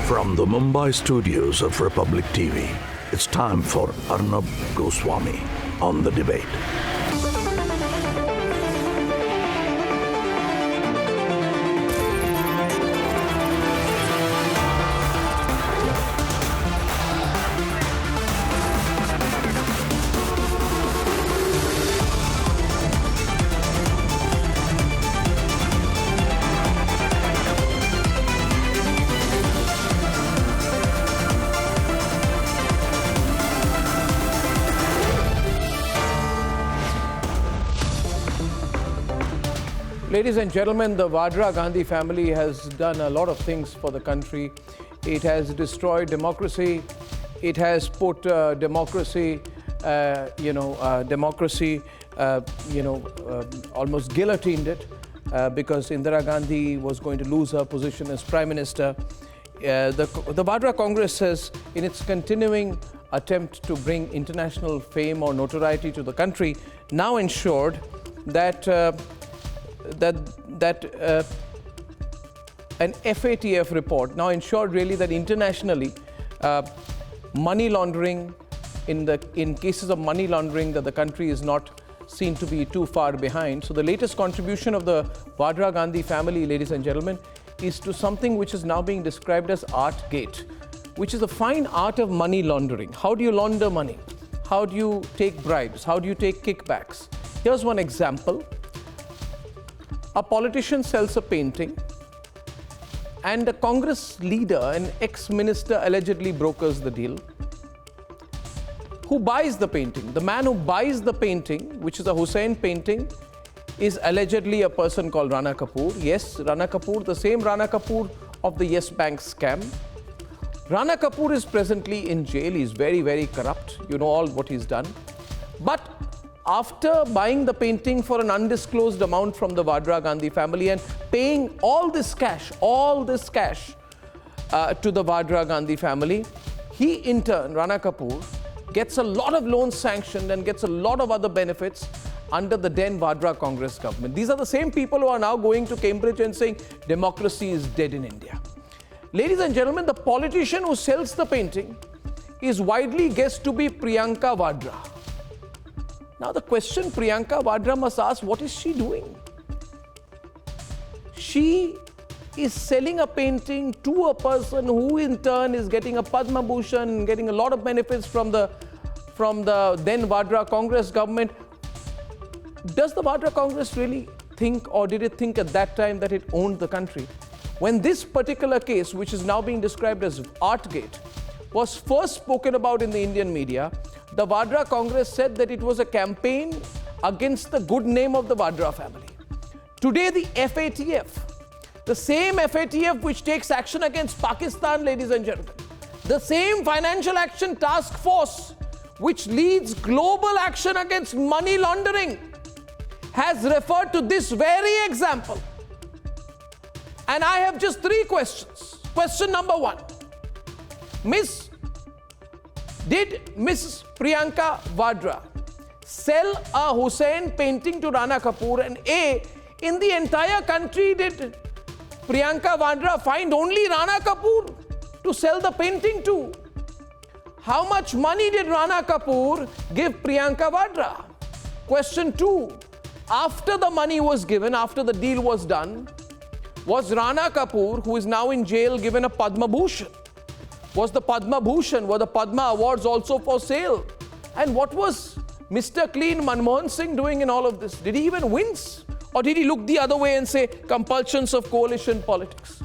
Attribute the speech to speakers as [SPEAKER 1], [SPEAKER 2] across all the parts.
[SPEAKER 1] From the Mumbai studios of Republic TV, it's time for Arnab Goswami on The Debate.
[SPEAKER 2] Ladies and gentlemen, the Vadra Gandhi family has done a lot of things for the country. It has destroyed democracy. It has put democracy, almost guillotined it because Indira Gandhi was going to lose her position as Prime Minister. The Vadra Congress has, in its continuing attempt to bring international fame or notoriety to the country, now ensured that an FATF report now ensured really that internationally money laundering, in cases of money laundering, that the country is not seen to be too far behind. So the latest contribution of the Vadra Gandhi family, ladies and gentlemen, is to something which is now being described as Artgate, which is the fine art of money laundering. How do you launder money? How do you take bribes? How do you take kickbacks? Here's one example. A politician sells a painting and a Congress leader, an ex-minister, allegedly brokers the deal. Who buys the painting? The man who buys the painting, which is a Hussain painting, is allegedly a person called Rana Kapoor. Yes, Rana Kapoor, the same Rana Kapoor of the Yes Bank scam. Rana Kapoor is presently in jail. He's very, very corrupt. You know all what he's done. But after buying the painting for an undisclosed amount from the Vadra Gandhi family and paying all this cash to the Vadra Gandhi family, he in turn, Rana Kapoor, gets a lot of loans sanctioned and gets a lot of other benefits under the then Vadra Congress government. These are the same people who are now going to Cambridge and saying democracy is dead in India. Ladies and gentlemen, the politician who sells the painting is widely guessed to be Priyanka Vadra. Now the question Priyanka Vadra must ask, what is she doing? She is selling a painting to a person who in turn is getting a Padma Bhushan, getting a lot of benefits from the then Vadra Congress government. Does the Vadra Congress really think, or did it think at that time, that it owned the country? When this particular case, which is now being described as Artgate, was first spoken about in the Indian media, the Vadra Congress said that it was a campaign against the good name of the Vadra family. Today, the FATF, the same FATF which takes action against Pakistan, ladies and gentlemen, the same financial action task force which leads global action against money laundering, has referred to this very example. And I have just three questions. Question number one. Did Mrs. Priyanka Vadra sell a Hussain painting to Rana Kapoor? And A, in the entire country, did Priyanka Vadra find only Rana Kapoor to sell the painting to? How much money did Rana Kapoor give Priyanka Vadra? Question two, after the money was given, after the deal was done, was Rana Kapoor, who is now in jail, given a Padma Bhushan? Was the Padma Bhushan, were the Padma Awards also for sale? And what was Mr. Clean Manmohan Singh doing in all of this? Did he even wince? Or did he look the other way and say compulsions of coalition politics?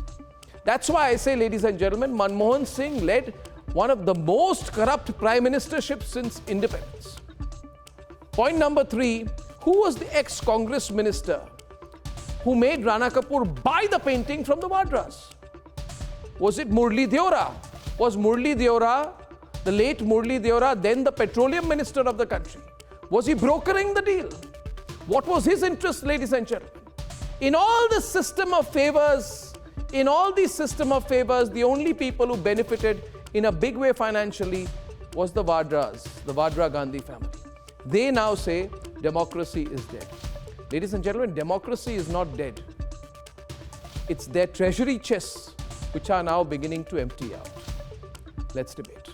[SPEAKER 2] That's why I say, ladies and gentlemen, Manmohan Singh led one of the most corrupt prime ministerships since independence. Point number three, who was the ex-Congress minister who made Rana Kapoor buy the painting from the Vadras? Was it Murli Deora? Was Murli Deora, the late Murli Deora, then the petroleum minister of the country? Was he brokering the deal? What was his interest, ladies and gentlemen? In all this system of favors, the only people who benefited in a big way financially was the Vadras, the Vadra Gandhi family. They now say democracy is dead. Ladies and gentlemen, democracy is not dead. It's their treasury chests which are now beginning to empty out. Let's debate.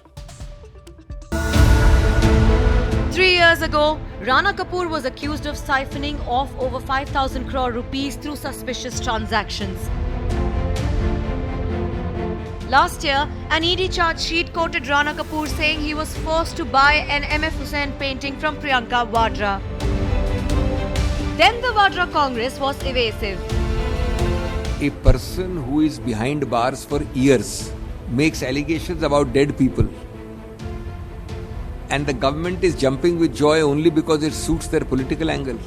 [SPEAKER 3] 3 years ago, Rana Kapoor was accused of siphoning off over 5,000 crore rupees through suspicious transactions. Last year, an ED charge sheet quoted Rana Kapoor saying he was forced to buy an M.F. Hussain painting from Priyanka Vadra. Then the Vadra Congress was evasive.
[SPEAKER 4] A person who is behind bars for years makes allegations about dead people, and the government is jumping with joy only because it suits their political angle.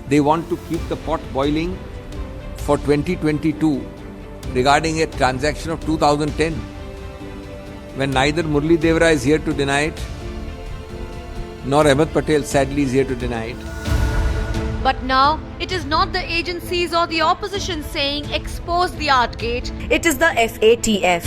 [SPEAKER 4] They want to keep the pot boiling for 2022 regarding a transaction of 2010, when neither Murli Devra is here to deny it, nor Ahmed Patel sadly is here to deny it.
[SPEAKER 3] But now, it is not the agencies or the opposition saying expose the art gate, it is the FATF.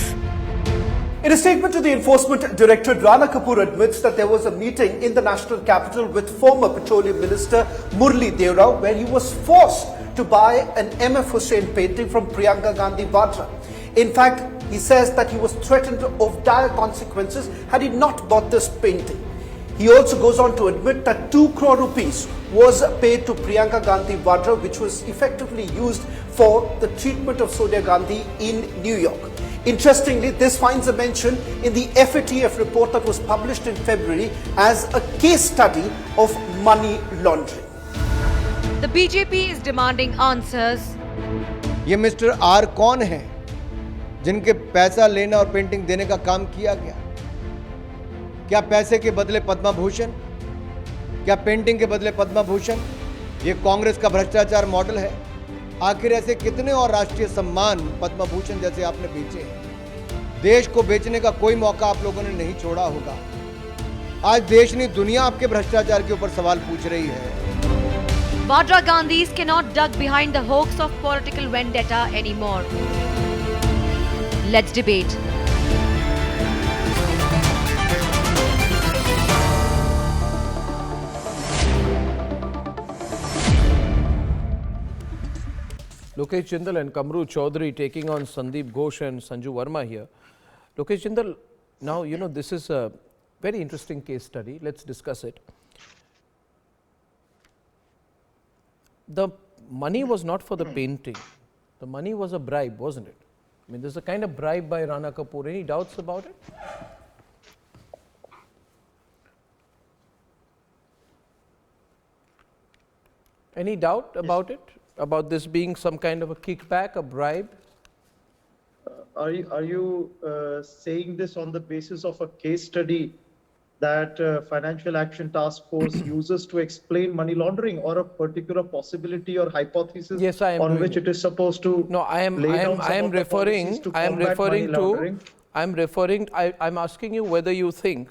[SPEAKER 5] In a statement to the Enforcement Directorate, Rana Kapoor admits that there was a meeting in the national capital with former Petroleum Minister Murli Devra where he was forced to buy an M.F. Hussain painting from Priyanka Gandhi Vadra. In fact, he says that he was threatened of dire consequences had he not bought this painting. He also goes on to admit that 2 crore rupees was paid to Priyanka Gandhi Vadra, which was effectively used for the treatment of Sonia Gandhi in New York. Interestingly, this finds a mention in the FATF report that was published in February as a case study of money laundering.
[SPEAKER 3] The BJP is demanding answers.
[SPEAKER 6] ये mister are कौन हैं जिनके पैसा लेना और painting देने का काम किया गया? क्या पैसे के बदले पद्म भूषण? क्या पेंटिंग के बदले पद्म भूषण? ये कांग्रेस का भ्रष्टाचार मॉडल है। आखिर ऐसे कितने और राष्ट्रीय सम्मान पद्म भूषण जैसे आपने बेचे हैं? देश को बेचने का कोई मौका आप लोगों ने नहीं छोड़ा होगा। आज देश नहीं दुनिया आपके भ्रष्टाचार के ऊपर सवाल पूछ रही है।
[SPEAKER 3] Vadra Gandhis cannot duck behind the hoax of political vendetta anymore. Let's debate.
[SPEAKER 2] Lokesh Jindal and Kamru Chaudhary taking on Sandeep Ghosh and Sanju Verma here. Lokesh Jindal, now this is a very interesting case study. Let's discuss it. The money was not for the painting. The money was a bribe, wasn't it? I mean, there's a kind of bribe by Rana Kapoor. Any doubts about it? Any doubt about it? About this being some kind of a kickback, a bribe?
[SPEAKER 7] Are you saying this on the basis of a case study that Financial Action Task Force uses to explain money laundering, or a particular possibility or hypothesis
[SPEAKER 2] yes, I am
[SPEAKER 7] on which it is supposed to?
[SPEAKER 2] No, I'm asking you whether you think,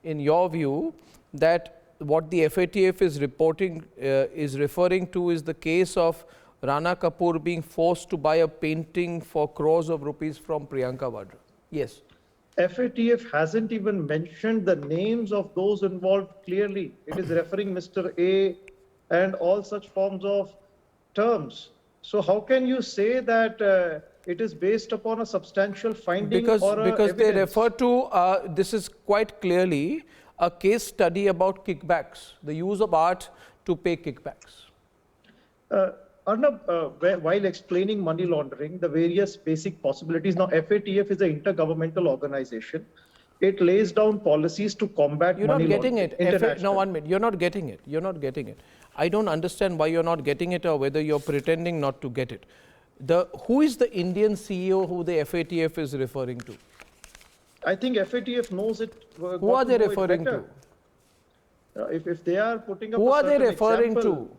[SPEAKER 2] in your view, that what the FATF is reporting is referring to is the case of Rana Kapoor being forced to buy a painting for crores of rupees from Priyanka Vadra. Yes.
[SPEAKER 7] FATF hasn't even mentioned the names of those involved clearly. It is referring Mr. A and all such forms of terms. So how can you say that it is based upon a substantial finding
[SPEAKER 2] because
[SPEAKER 7] evidence?
[SPEAKER 2] They refer to, this is quite clearly a case study about kickbacks, the use of art to pay kickbacks.
[SPEAKER 7] Arnab, while explaining money laundering, the various basic possibilities, now FATF is an intergovernmental organization. It lays down policies to combat money laundering. You're not getting it.
[SPEAKER 2] No, 1 minute. You're not getting it. You're not getting it. I don't understand why you're not getting it or whether you're pretending not to get it. Who is the Indian CEO who the FATF is referring to?
[SPEAKER 7] I think FATF knows it.
[SPEAKER 2] Who are they referring to?
[SPEAKER 7] If they are putting up
[SPEAKER 2] who
[SPEAKER 7] a
[SPEAKER 2] are they
[SPEAKER 7] certain
[SPEAKER 2] referring
[SPEAKER 7] example,
[SPEAKER 2] to?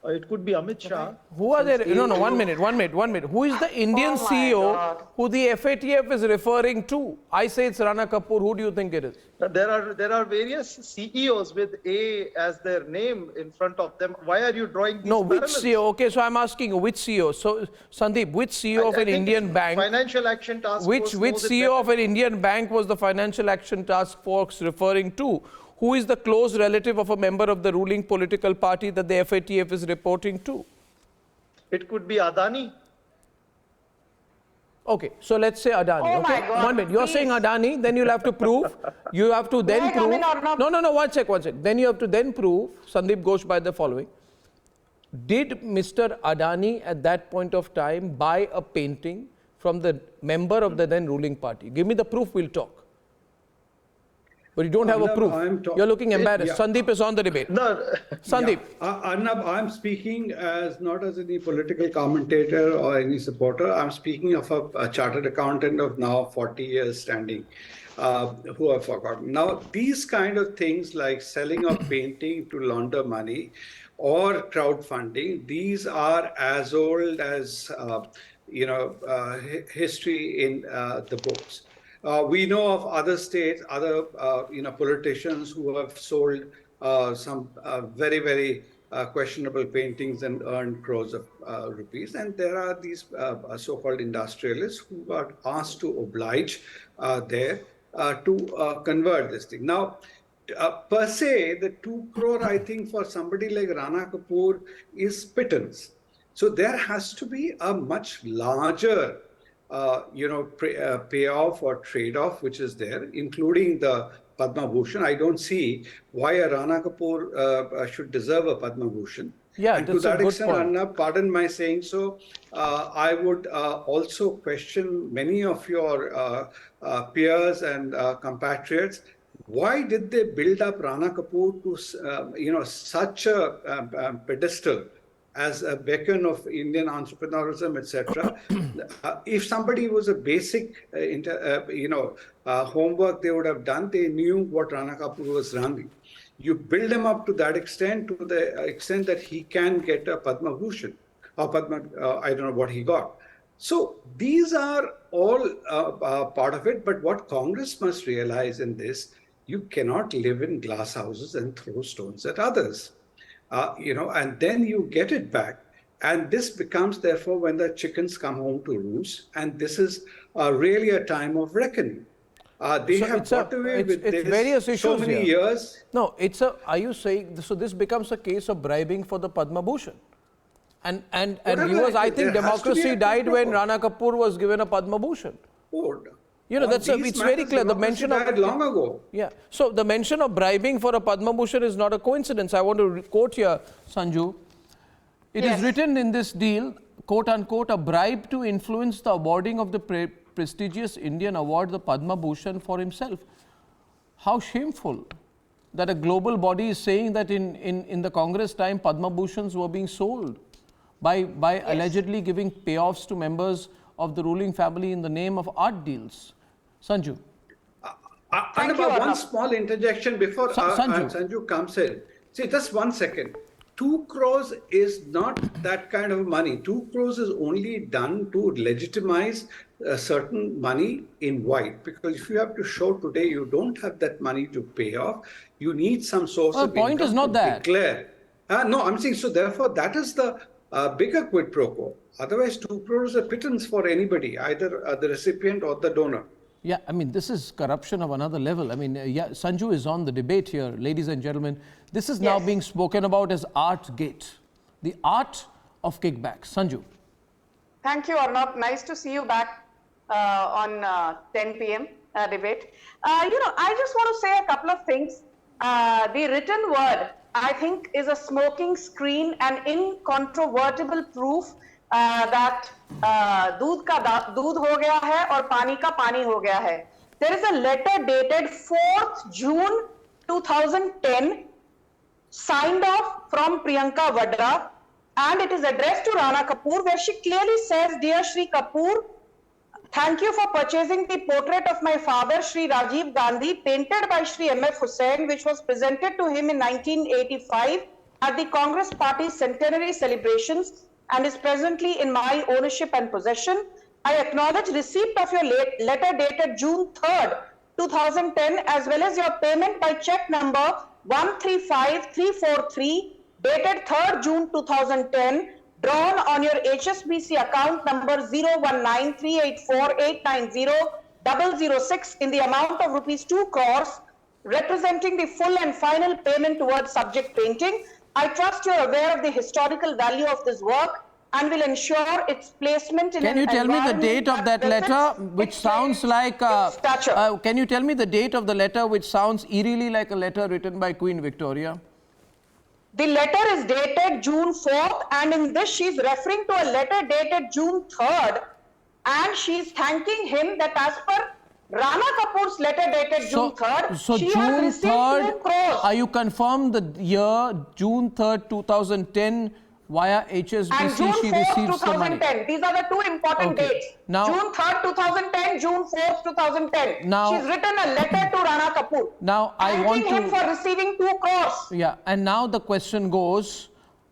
[SPEAKER 7] It could be Amit Shah.
[SPEAKER 2] Who are they? No, 1 minute. Who is the Indian CEO who the FATF is referring to? I say it's Rana Kapoor. Who do you think it is?
[SPEAKER 7] There are various CEOs with A as their name in front of them. Why are you drawing these
[SPEAKER 2] which
[SPEAKER 7] parallels?
[SPEAKER 2] CEO? Okay, so I'm asking you, which CEO? So, Sandeep, which CEO of an Indian bank?
[SPEAKER 7] Financial Action Task Force.
[SPEAKER 2] Which CEO of an Indian bank was the Financial Action Task Force referring to? Who is the close relative of a member of the ruling political party that the FATF is reporting to?
[SPEAKER 7] It could be Adani.
[SPEAKER 2] Okay, so let's say Adani.
[SPEAKER 8] Oh
[SPEAKER 2] Okay,
[SPEAKER 8] my God,
[SPEAKER 2] 1 minute. You're saying
[SPEAKER 8] please.
[SPEAKER 2] Adani, then you'll have to prove. You have to then
[SPEAKER 8] May I come
[SPEAKER 2] prove.
[SPEAKER 8] in or not?
[SPEAKER 2] No, 1 sec. Then you have to then prove, Sandeep Ghosh, by the following. Did Mr. Adani at that point of time buy a painting from the member of the then ruling party? Give me the proof, we'll talk. But you don't have a proof. You're looking embarrassed.
[SPEAKER 9] Yeah.
[SPEAKER 2] Sandeep is on the debate.
[SPEAKER 7] No,
[SPEAKER 2] Sandeep.
[SPEAKER 9] Arnab, I'm speaking as not as any political commentator or any supporter. I'm speaking of a chartered accountant of now 40 years standing, who I've forgotten. Now, these kind of things like selling a painting to launder money or crowdfunding, these are as old as, history in the books. We know of other states, other politicians who have sold some very, very questionable paintings and earned crores of rupees. And there are these so-called industrialists who are asked to oblige there to convert this thing. Now, per se, the 2 crore, I think, for somebody like Rana Kapoor is pittance. So there has to be a much larger payoff or trade-off which is there, including the Padma Bhushan. I don't see why a Rana Kapoor should deserve a Padma Bhushan.
[SPEAKER 2] Yeah,
[SPEAKER 9] and to
[SPEAKER 2] that's a
[SPEAKER 9] that
[SPEAKER 2] good
[SPEAKER 9] extent,
[SPEAKER 2] point.
[SPEAKER 9] Arnab, pardon my saying so, I would also question many of your peers and compatriots. Why did they build up Rana Kapoor to such a pedestal as a beacon of Indian entrepreneurism, etc.? If somebody was a basic, homework they would have done, they knew what Rana Kapoor was running. You build him up to that extent, to the extent that he can get a Padma Bhushan, or Padma, I don't know what he got. So these are all part of it. But what Congress must realize in this, you cannot live in glass houses and throw stones at others. And then you get it back. And this becomes, therefore, when the chickens come home to roost. And this is really a time of reckoning. They
[SPEAKER 2] So
[SPEAKER 9] have got away with this
[SPEAKER 2] various issues
[SPEAKER 9] so many
[SPEAKER 2] here.
[SPEAKER 9] years.
[SPEAKER 2] No, are you saying, so this becomes a case of bribing for the Padma Bhushan? And viewers, I think
[SPEAKER 9] there has to be
[SPEAKER 2] democracy
[SPEAKER 9] a
[SPEAKER 2] died when
[SPEAKER 9] control.
[SPEAKER 2] Rana Kapoor was given a Padma Bhushan. It's very clear. The mention of
[SPEAKER 9] long ago.
[SPEAKER 2] Yeah. So the mention of bribing for a Padma Bhushan is not a coincidence. I want to quote here, Sanju. It is written in this deal, quote unquote, a bribe to influence the awarding of the prestigious Indian award, the Padma Bhushan, for himself. How shameful that a global body is saying that in the Congress time, Padma Bhushans were being sold by allegedly giving payoffs to members of the ruling family in the name of art deals. Sanju.
[SPEAKER 8] Thank you,
[SPEAKER 9] One
[SPEAKER 8] Arnab.
[SPEAKER 9] small interjection before Sanju comes in. See, just 1 second. 2 crores is not that kind of money. 2 crores is only done to legitimize certain money in white. Because if you have to show today you don't have that money to pay off, you need some source of
[SPEAKER 2] The point
[SPEAKER 9] income
[SPEAKER 2] is not
[SPEAKER 9] to
[SPEAKER 2] that.
[SPEAKER 9] declare. No, I'm saying, so therefore that is the bigger quid pro quo. Otherwise, 2 crores is a pittance for anybody, either the recipient or the donor.
[SPEAKER 2] Yeah, I mean, this is corruption of another level. I mean, Sanju is on the debate here, ladies and gentlemen. This is now being spoken about as art gate, the art of kickbacks. Sanju.
[SPEAKER 8] Thank you, Arnab. Nice to see you back on 10 p.m. Debate. I just want to say a couple of things. The written word, I think, is a smoking screen and incontrovertible proof that दूध का दूध हो गया है और पानी का पानी हो गया है. There is a letter dated 4th June 2010 signed off from Priyanka Vadra, and it is addressed to Rana Kapoor, where she clearly says, "Dear Shri Kapoor, thank you for purchasing the portrait of my father, Shri Rajiv Gandhi, painted by Shri M.F. Hussain, which was presented to him in 1985 at the Congress Party centenary celebrations and is presently in my ownership and possession. I acknowledge receipt of your letter dated June 3rd, 2010, as well as your payment by check number 135343, dated 3rd June 2010, drawn on your HSBC account number 019384890,006 in the amount of rupees 2 crores, representing the full and final payment towards subject painting. I trust you are aware of the historical value of this work. and will ensure its placement in
[SPEAKER 2] Can you
[SPEAKER 8] an
[SPEAKER 2] tell me the date of that letter,
[SPEAKER 8] befits
[SPEAKER 2] which
[SPEAKER 8] its
[SPEAKER 2] sounds
[SPEAKER 8] age,
[SPEAKER 2] like,
[SPEAKER 8] its stature.
[SPEAKER 2] can you tell me the date of the letter, which sounds eerily like a letter written by Queen Victoria?
[SPEAKER 8] The letter is dated June 4th, and in this she is referring to a letter dated June 3rd, and she is thanking him that as per Rana Kapoor's letter dated June 3rd,
[SPEAKER 2] So
[SPEAKER 8] she has
[SPEAKER 2] June
[SPEAKER 8] received
[SPEAKER 2] 3rd,
[SPEAKER 8] 2 crores.
[SPEAKER 2] are you confirmed the year June 3rd, 2010, via HSBC
[SPEAKER 8] And June
[SPEAKER 2] she
[SPEAKER 8] 4th,
[SPEAKER 2] receives the money?
[SPEAKER 8] 2010. These are the 2 important
[SPEAKER 2] Okay.
[SPEAKER 8] dates.
[SPEAKER 2] Now-
[SPEAKER 8] June 3rd, 2010, June 4th, 2010.
[SPEAKER 2] Now-
[SPEAKER 8] She's written a letter to Rana Kapoor.
[SPEAKER 2] Now, I
[SPEAKER 8] thanking
[SPEAKER 2] want
[SPEAKER 8] him
[SPEAKER 2] to-
[SPEAKER 8] for receiving 2 crores.
[SPEAKER 2] Yeah, and now the question goes,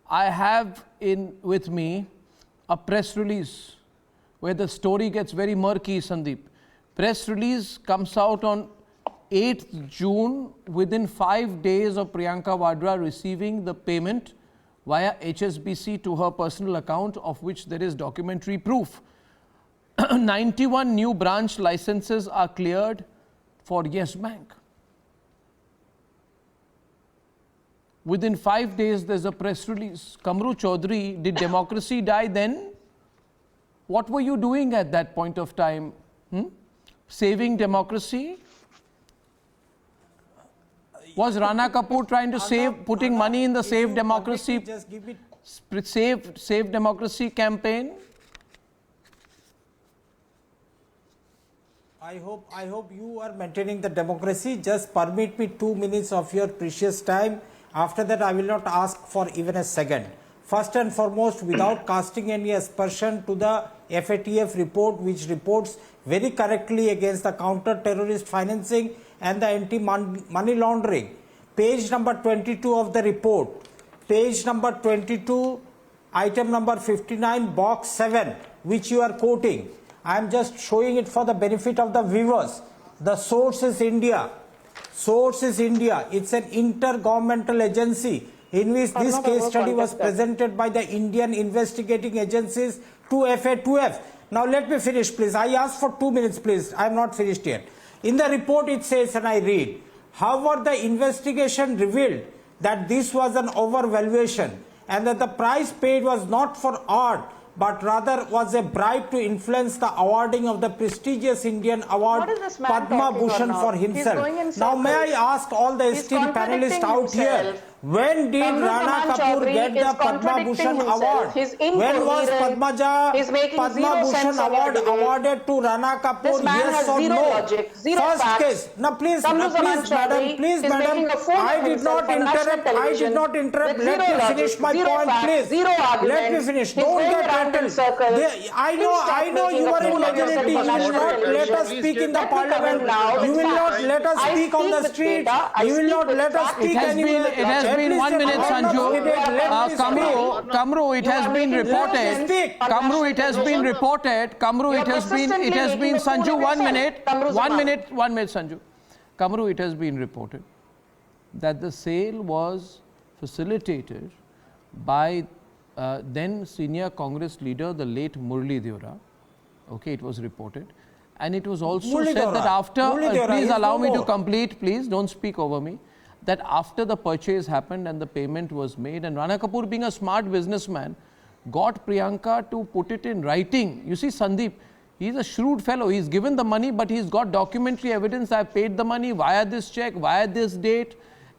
[SPEAKER 2] I have with me a press release where the story gets very murky, Sandeep. Press release comes out on 8th June, within 5 days of Priyanka Vadra receiving the payment via HSBC to her personal account, of which there is documentary proof. 91 new branch licenses are cleared for Yes Bank. Within 5 days, there's a press release. Kamru Chaudhary, did democracy die then? What were you doing at that point of time? Saving democracy? Was Rana Kapoor trying to save, putting money in the Save Democracy,
[SPEAKER 10] Just give it.
[SPEAKER 2] Save Democracy campaign?
[SPEAKER 10] I hope you are maintaining the democracy. Just permit me 2 minutes of your precious time. After that, I will not ask for even a second. First and foremost, without casting any aspersion to the FATF report, which reports very correctly against the counter-terrorist financing and the anti-money laundering. Page number 22 of the report. Page number 22, item number 59, box 7, which you are quoting. I am just showing it for the benefit of the viewers. The source is India. Source is India. It's an intergovernmental agency in which this case study was presented by the Indian investigating agencies to FATF. Now let me finish, please. I asked for 2 minutes, please. I am not finished yet. In the report it says, and I read, however, the investigation revealed that this was an overvaluation and that the price paid was not for art, but rather was a bribe to influence the awarding of the prestigious Indian award
[SPEAKER 8] What is this man
[SPEAKER 10] Padma
[SPEAKER 8] talking
[SPEAKER 10] Bhushan
[SPEAKER 8] about
[SPEAKER 10] for
[SPEAKER 8] now? He's
[SPEAKER 10] himself.
[SPEAKER 8] going in
[SPEAKER 10] Now may I
[SPEAKER 8] circles.
[SPEAKER 10] ask all the
[SPEAKER 8] He's
[SPEAKER 10] esteemed panelists
[SPEAKER 8] contradicting
[SPEAKER 10] out here,
[SPEAKER 8] himself.
[SPEAKER 10] when did
[SPEAKER 8] Kamru
[SPEAKER 10] Rana
[SPEAKER 8] Zaman
[SPEAKER 10] Kapoor
[SPEAKER 8] Chaudhary
[SPEAKER 10] get
[SPEAKER 8] is
[SPEAKER 10] the Padma
[SPEAKER 8] contradicting
[SPEAKER 10] Bhushan
[SPEAKER 8] himself.
[SPEAKER 10] award?
[SPEAKER 8] He's
[SPEAKER 10] When was
[SPEAKER 8] incoherent. He's making
[SPEAKER 10] Padma
[SPEAKER 8] zero
[SPEAKER 10] Bhushan
[SPEAKER 8] sense of
[SPEAKER 10] award
[SPEAKER 8] your debate.
[SPEAKER 10] awarded to Rana Kapoor?
[SPEAKER 8] This man
[SPEAKER 10] Yes
[SPEAKER 8] has
[SPEAKER 10] or
[SPEAKER 8] zero
[SPEAKER 10] no?
[SPEAKER 8] logic, zero
[SPEAKER 10] First
[SPEAKER 8] facts.
[SPEAKER 10] case. Now please,
[SPEAKER 8] Kamru
[SPEAKER 10] now,
[SPEAKER 8] Zaman
[SPEAKER 10] please, madam,
[SPEAKER 8] Chaudhary
[SPEAKER 10] please,
[SPEAKER 8] is
[SPEAKER 10] madam.
[SPEAKER 8] making a fool of
[SPEAKER 10] I did
[SPEAKER 8] himself
[SPEAKER 10] not
[SPEAKER 8] on national
[SPEAKER 10] interrupt. I did
[SPEAKER 8] television
[SPEAKER 10] not interrupt.
[SPEAKER 8] with
[SPEAKER 10] Let
[SPEAKER 8] zero
[SPEAKER 10] me
[SPEAKER 8] logic,
[SPEAKER 10] finish my
[SPEAKER 8] zero
[SPEAKER 10] point,
[SPEAKER 8] facts,
[SPEAKER 10] please.
[SPEAKER 8] zero arguments.
[SPEAKER 10] Let me finish.
[SPEAKER 8] He's
[SPEAKER 10] Don't
[SPEAKER 8] going
[SPEAKER 10] get
[SPEAKER 8] around in
[SPEAKER 10] rattled.
[SPEAKER 8] circles.
[SPEAKER 10] I
[SPEAKER 8] Please stop
[SPEAKER 10] know
[SPEAKER 8] making
[SPEAKER 10] you
[SPEAKER 8] a
[SPEAKER 10] are in
[SPEAKER 8] fool of yourself
[SPEAKER 10] majority. You
[SPEAKER 8] on
[SPEAKER 10] will
[SPEAKER 8] national
[SPEAKER 10] not let
[SPEAKER 8] television.
[SPEAKER 10] us speak in the
[SPEAKER 8] Let me come in
[SPEAKER 10] parliament.
[SPEAKER 8] now
[SPEAKER 10] You
[SPEAKER 8] with
[SPEAKER 10] will not
[SPEAKER 8] facts.
[SPEAKER 10] let us
[SPEAKER 8] I
[SPEAKER 10] speak on
[SPEAKER 8] speak
[SPEAKER 10] the
[SPEAKER 8] with
[SPEAKER 10] street.
[SPEAKER 8] data. I
[SPEAKER 10] You will
[SPEAKER 8] speak
[SPEAKER 10] not
[SPEAKER 8] with
[SPEAKER 10] let us
[SPEAKER 8] facts.
[SPEAKER 10] speak anywhere.
[SPEAKER 2] It has
[SPEAKER 10] At
[SPEAKER 2] been
[SPEAKER 10] least
[SPEAKER 2] 1 minute,
[SPEAKER 10] a round of
[SPEAKER 2] Sanju.
[SPEAKER 10] debate. Let me speak.
[SPEAKER 2] Kamru, it
[SPEAKER 8] You
[SPEAKER 2] has
[SPEAKER 8] are
[SPEAKER 2] been
[SPEAKER 8] making
[SPEAKER 2] reported.
[SPEAKER 8] speak.
[SPEAKER 2] Kamru, it has been reported. Kamru,
[SPEAKER 8] You're
[SPEAKER 2] it has been,
[SPEAKER 8] persistently making a fool
[SPEAKER 2] Sanju,
[SPEAKER 8] of
[SPEAKER 2] 1
[SPEAKER 8] yourself.
[SPEAKER 2] minute.
[SPEAKER 8] Kamru
[SPEAKER 2] 1
[SPEAKER 8] Zaman.
[SPEAKER 2] minute, 1 minute, Sanju. Kamru, it has been reported that the sale was facilitated by then senior Congress leader, the late Murli Deora. Okay, it was reported. And it was also
[SPEAKER 10] Murli
[SPEAKER 2] said that
[SPEAKER 10] Deora.
[SPEAKER 2] after,
[SPEAKER 10] Murli Deora,
[SPEAKER 2] please
[SPEAKER 10] he's
[SPEAKER 2] allow
[SPEAKER 10] no
[SPEAKER 2] me to
[SPEAKER 10] more.
[SPEAKER 2] complete, please don't speak over me, that after the purchase happened and the payment was made, and Rana Kapoor, being a smart businessman, got Priyanka to put it in writing. You see, Sandeep, he's a shrewd fellow. He's given the money, but he's got documentary evidence. I paid the money via this check, via this date,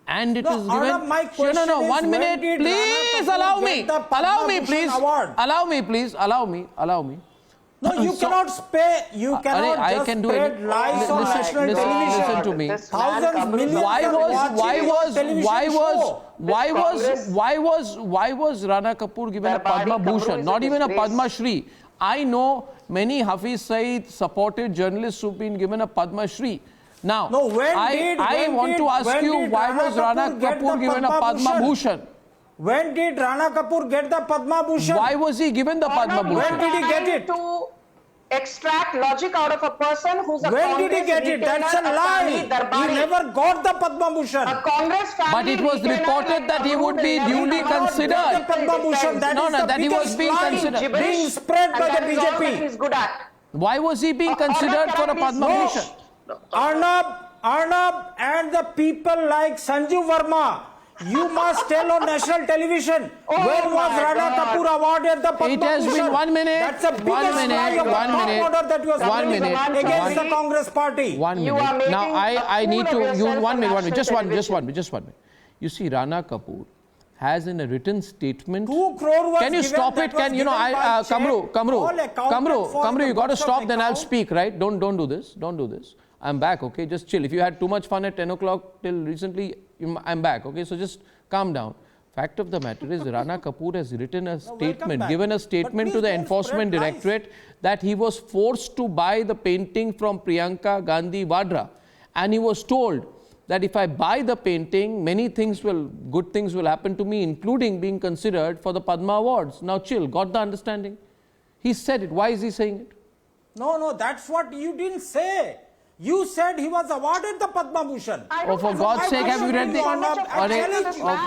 [SPEAKER 2] and it
[SPEAKER 10] No,
[SPEAKER 2] is given.
[SPEAKER 10] Arnab, my question
[SPEAKER 2] no,
[SPEAKER 10] is,
[SPEAKER 2] 1
[SPEAKER 10] when
[SPEAKER 2] minute,
[SPEAKER 10] did
[SPEAKER 2] please
[SPEAKER 10] Rana Kapoor
[SPEAKER 2] allow
[SPEAKER 10] get
[SPEAKER 2] me.
[SPEAKER 10] the Padma
[SPEAKER 2] Allow me,
[SPEAKER 10] Bhushan
[SPEAKER 2] please.
[SPEAKER 10] award?
[SPEAKER 2] Allow me, please. Allow me.
[SPEAKER 10] No, you
[SPEAKER 2] So-
[SPEAKER 10] cannot cannot
[SPEAKER 2] I
[SPEAKER 10] just
[SPEAKER 2] can do
[SPEAKER 10] spread
[SPEAKER 2] it.
[SPEAKER 10] lies on
[SPEAKER 2] Listen,
[SPEAKER 10] national
[SPEAKER 2] listen,
[SPEAKER 10] television.
[SPEAKER 2] listen to me.
[SPEAKER 10] Thousands, millions
[SPEAKER 2] Why
[SPEAKER 10] are watching your television show.
[SPEAKER 2] why was Rana Kapoor given a
[SPEAKER 8] Barbari
[SPEAKER 2] Padma
[SPEAKER 8] Kamru
[SPEAKER 2] Bhushan,
[SPEAKER 8] is
[SPEAKER 2] not
[SPEAKER 8] a
[SPEAKER 2] even a
[SPEAKER 8] disgrace.
[SPEAKER 2] Padma Shri? I know many Hafiz Saeed supported journalists who've been given a Padma Shri. Now,
[SPEAKER 10] No,
[SPEAKER 2] I want to ask you, why was Rana Kapoor given a Padma Bhushan?
[SPEAKER 10] When did Rana Kapoor get the Padma Bhushan?
[SPEAKER 2] Why was he given the Padma
[SPEAKER 8] Arnab, you are
[SPEAKER 2] Bhushan?
[SPEAKER 10] When did he get
[SPEAKER 8] trying
[SPEAKER 10] it?
[SPEAKER 8] To extract logic out of a person who's a
[SPEAKER 10] When did he
[SPEAKER 8] Congress
[SPEAKER 10] get it? That's a
[SPEAKER 8] retainer,
[SPEAKER 10] lie.
[SPEAKER 8] Afghani Darbari.
[SPEAKER 10] He never got the Padma Bhushan.
[SPEAKER 8] A Congress family
[SPEAKER 2] But it was
[SPEAKER 8] retainer
[SPEAKER 2] reported that he would be
[SPEAKER 8] Kamru will
[SPEAKER 2] duly
[SPEAKER 8] never
[SPEAKER 2] considered.
[SPEAKER 8] get
[SPEAKER 10] The Padma Bhushan, that
[SPEAKER 2] No,
[SPEAKER 10] is
[SPEAKER 2] no,
[SPEAKER 10] the
[SPEAKER 2] that he was
[SPEAKER 10] biggest
[SPEAKER 2] being
[SPEAKER 10] lie
[SPEAKER 2] considered.
[SPEAKER 10] being spread by
[SPEAKER 8] and
[SPEAKER 10] the
[SPEAKER 8] that is all that
[SPEAKER 10] BJP.
[SPEAKER 8] he's good at.
[SPEAKER 2] Why was he being considered
[SPEAKER 8] Arnab,
[SPEAKER 2] for a
[SPEAKER 8] can I
[SPEAKER 2] Padma
[SPEAKER 8] please-
[SPEAKER 2] Bhushan?
[SPEAKER 10] Arnab and the people like Sanju Verma, You must tell on national television
[SPEAKER 8] Oh
[SPEAKER 10] when was
[SPEAKER 8] my
[SPEAKER 10] Rana
[SPEAKER 8] God.
[SPEAKER 10] Kapoor awarded the Padma
[SPEAKER 2] It has
[SPEAKER 10] Bhushan.
[SPEAKER 2] been 1 minute.
[SPEAKER 10] That's the biggest
[SPEAKER 2] One minute.
[SPEAKER 10] lie of the
[SPEAKER 2] One
[SPEAKER 10] top
[SPEAKER 2] minute.
[SPEAKER 10] order that you are
[SPEAKER 2] 1 minute.
[SPEAKER 10] against
[SPEAKER 8] One-
[SPEAKER 10] the Congress party.
[SPEAKER 2] 1
[SPEAKER 8] You
[SPEAKER 2] minute.
[SPEAKER 8] are making
[SPEAKER 2] Now I
[SPEAKER 8] a
[SPEAKER 2] need
[SPEAKER 8] fool
[SPEAKER 2] to
[SPEAKER 8] of
[SPEAKER 2] you
[SPEAKER 8] yourself
[SPEAKER 2] 1
[SPEAKER 8] on
[SPEAKER 2] minute. 1 minute.
[SPEAKER 8] national
[SPEAKER 2] Just one minute. You see, Rana Kapoor has in a written statement.
[SPEAKER 10] 2 crore was
[SPEAKER 2] Can you
[SPEAKER 10] given,
[SPEAKER 2] stop
[SPEAKER 10] that
[SPEAKER 2] it?
[SPEAKER 10] was
[SPEAKER 2] Can you know?
[SPEAKER 10] given by check, all accounted for in
[SPEAKER 2] Kamru,
[SPEAKER 10] the
[SPEAKER 2] you got to
[SPEAKER 10] books of
[SPEAKER 2] stop. Then I'll
[SPEAKER 10] account.
[SPEAKER 2] speak. Right? Don't do this. Don't do this. I'm back. Okay, just chill. If you had too much fun at 10 o'clock till recently, I'm back. Okay, so just calm down. Fact of the matter is, Rana Kapoor has written a statement,
[SPEAKER 10] back.
[SPEAKER 2] given a
[SPEAKER 10] But
[SPEAKER 2] statement
[SPEAKER 10] please
[SPEAKER 2] to the
[SPEAKER 10] don't
[SPEAKER 2] Enforcement
[SPEAKER 10] spread lies.
[SPEAKER 2] Directorate that he was forced to buy the painting from Priyanka Gandhi Vadra, and he was told that if I buy the painting, good things will happen to me, including being considered for the Padma Awards. Now chill, got the understanding? He said it. Why is he saying it?
[SPEAKER 10] No, that's what you didn't say. You said he was awarded the Padma Bhushan.
[SPEAKER 2] Oh, for God's sake, have you read the...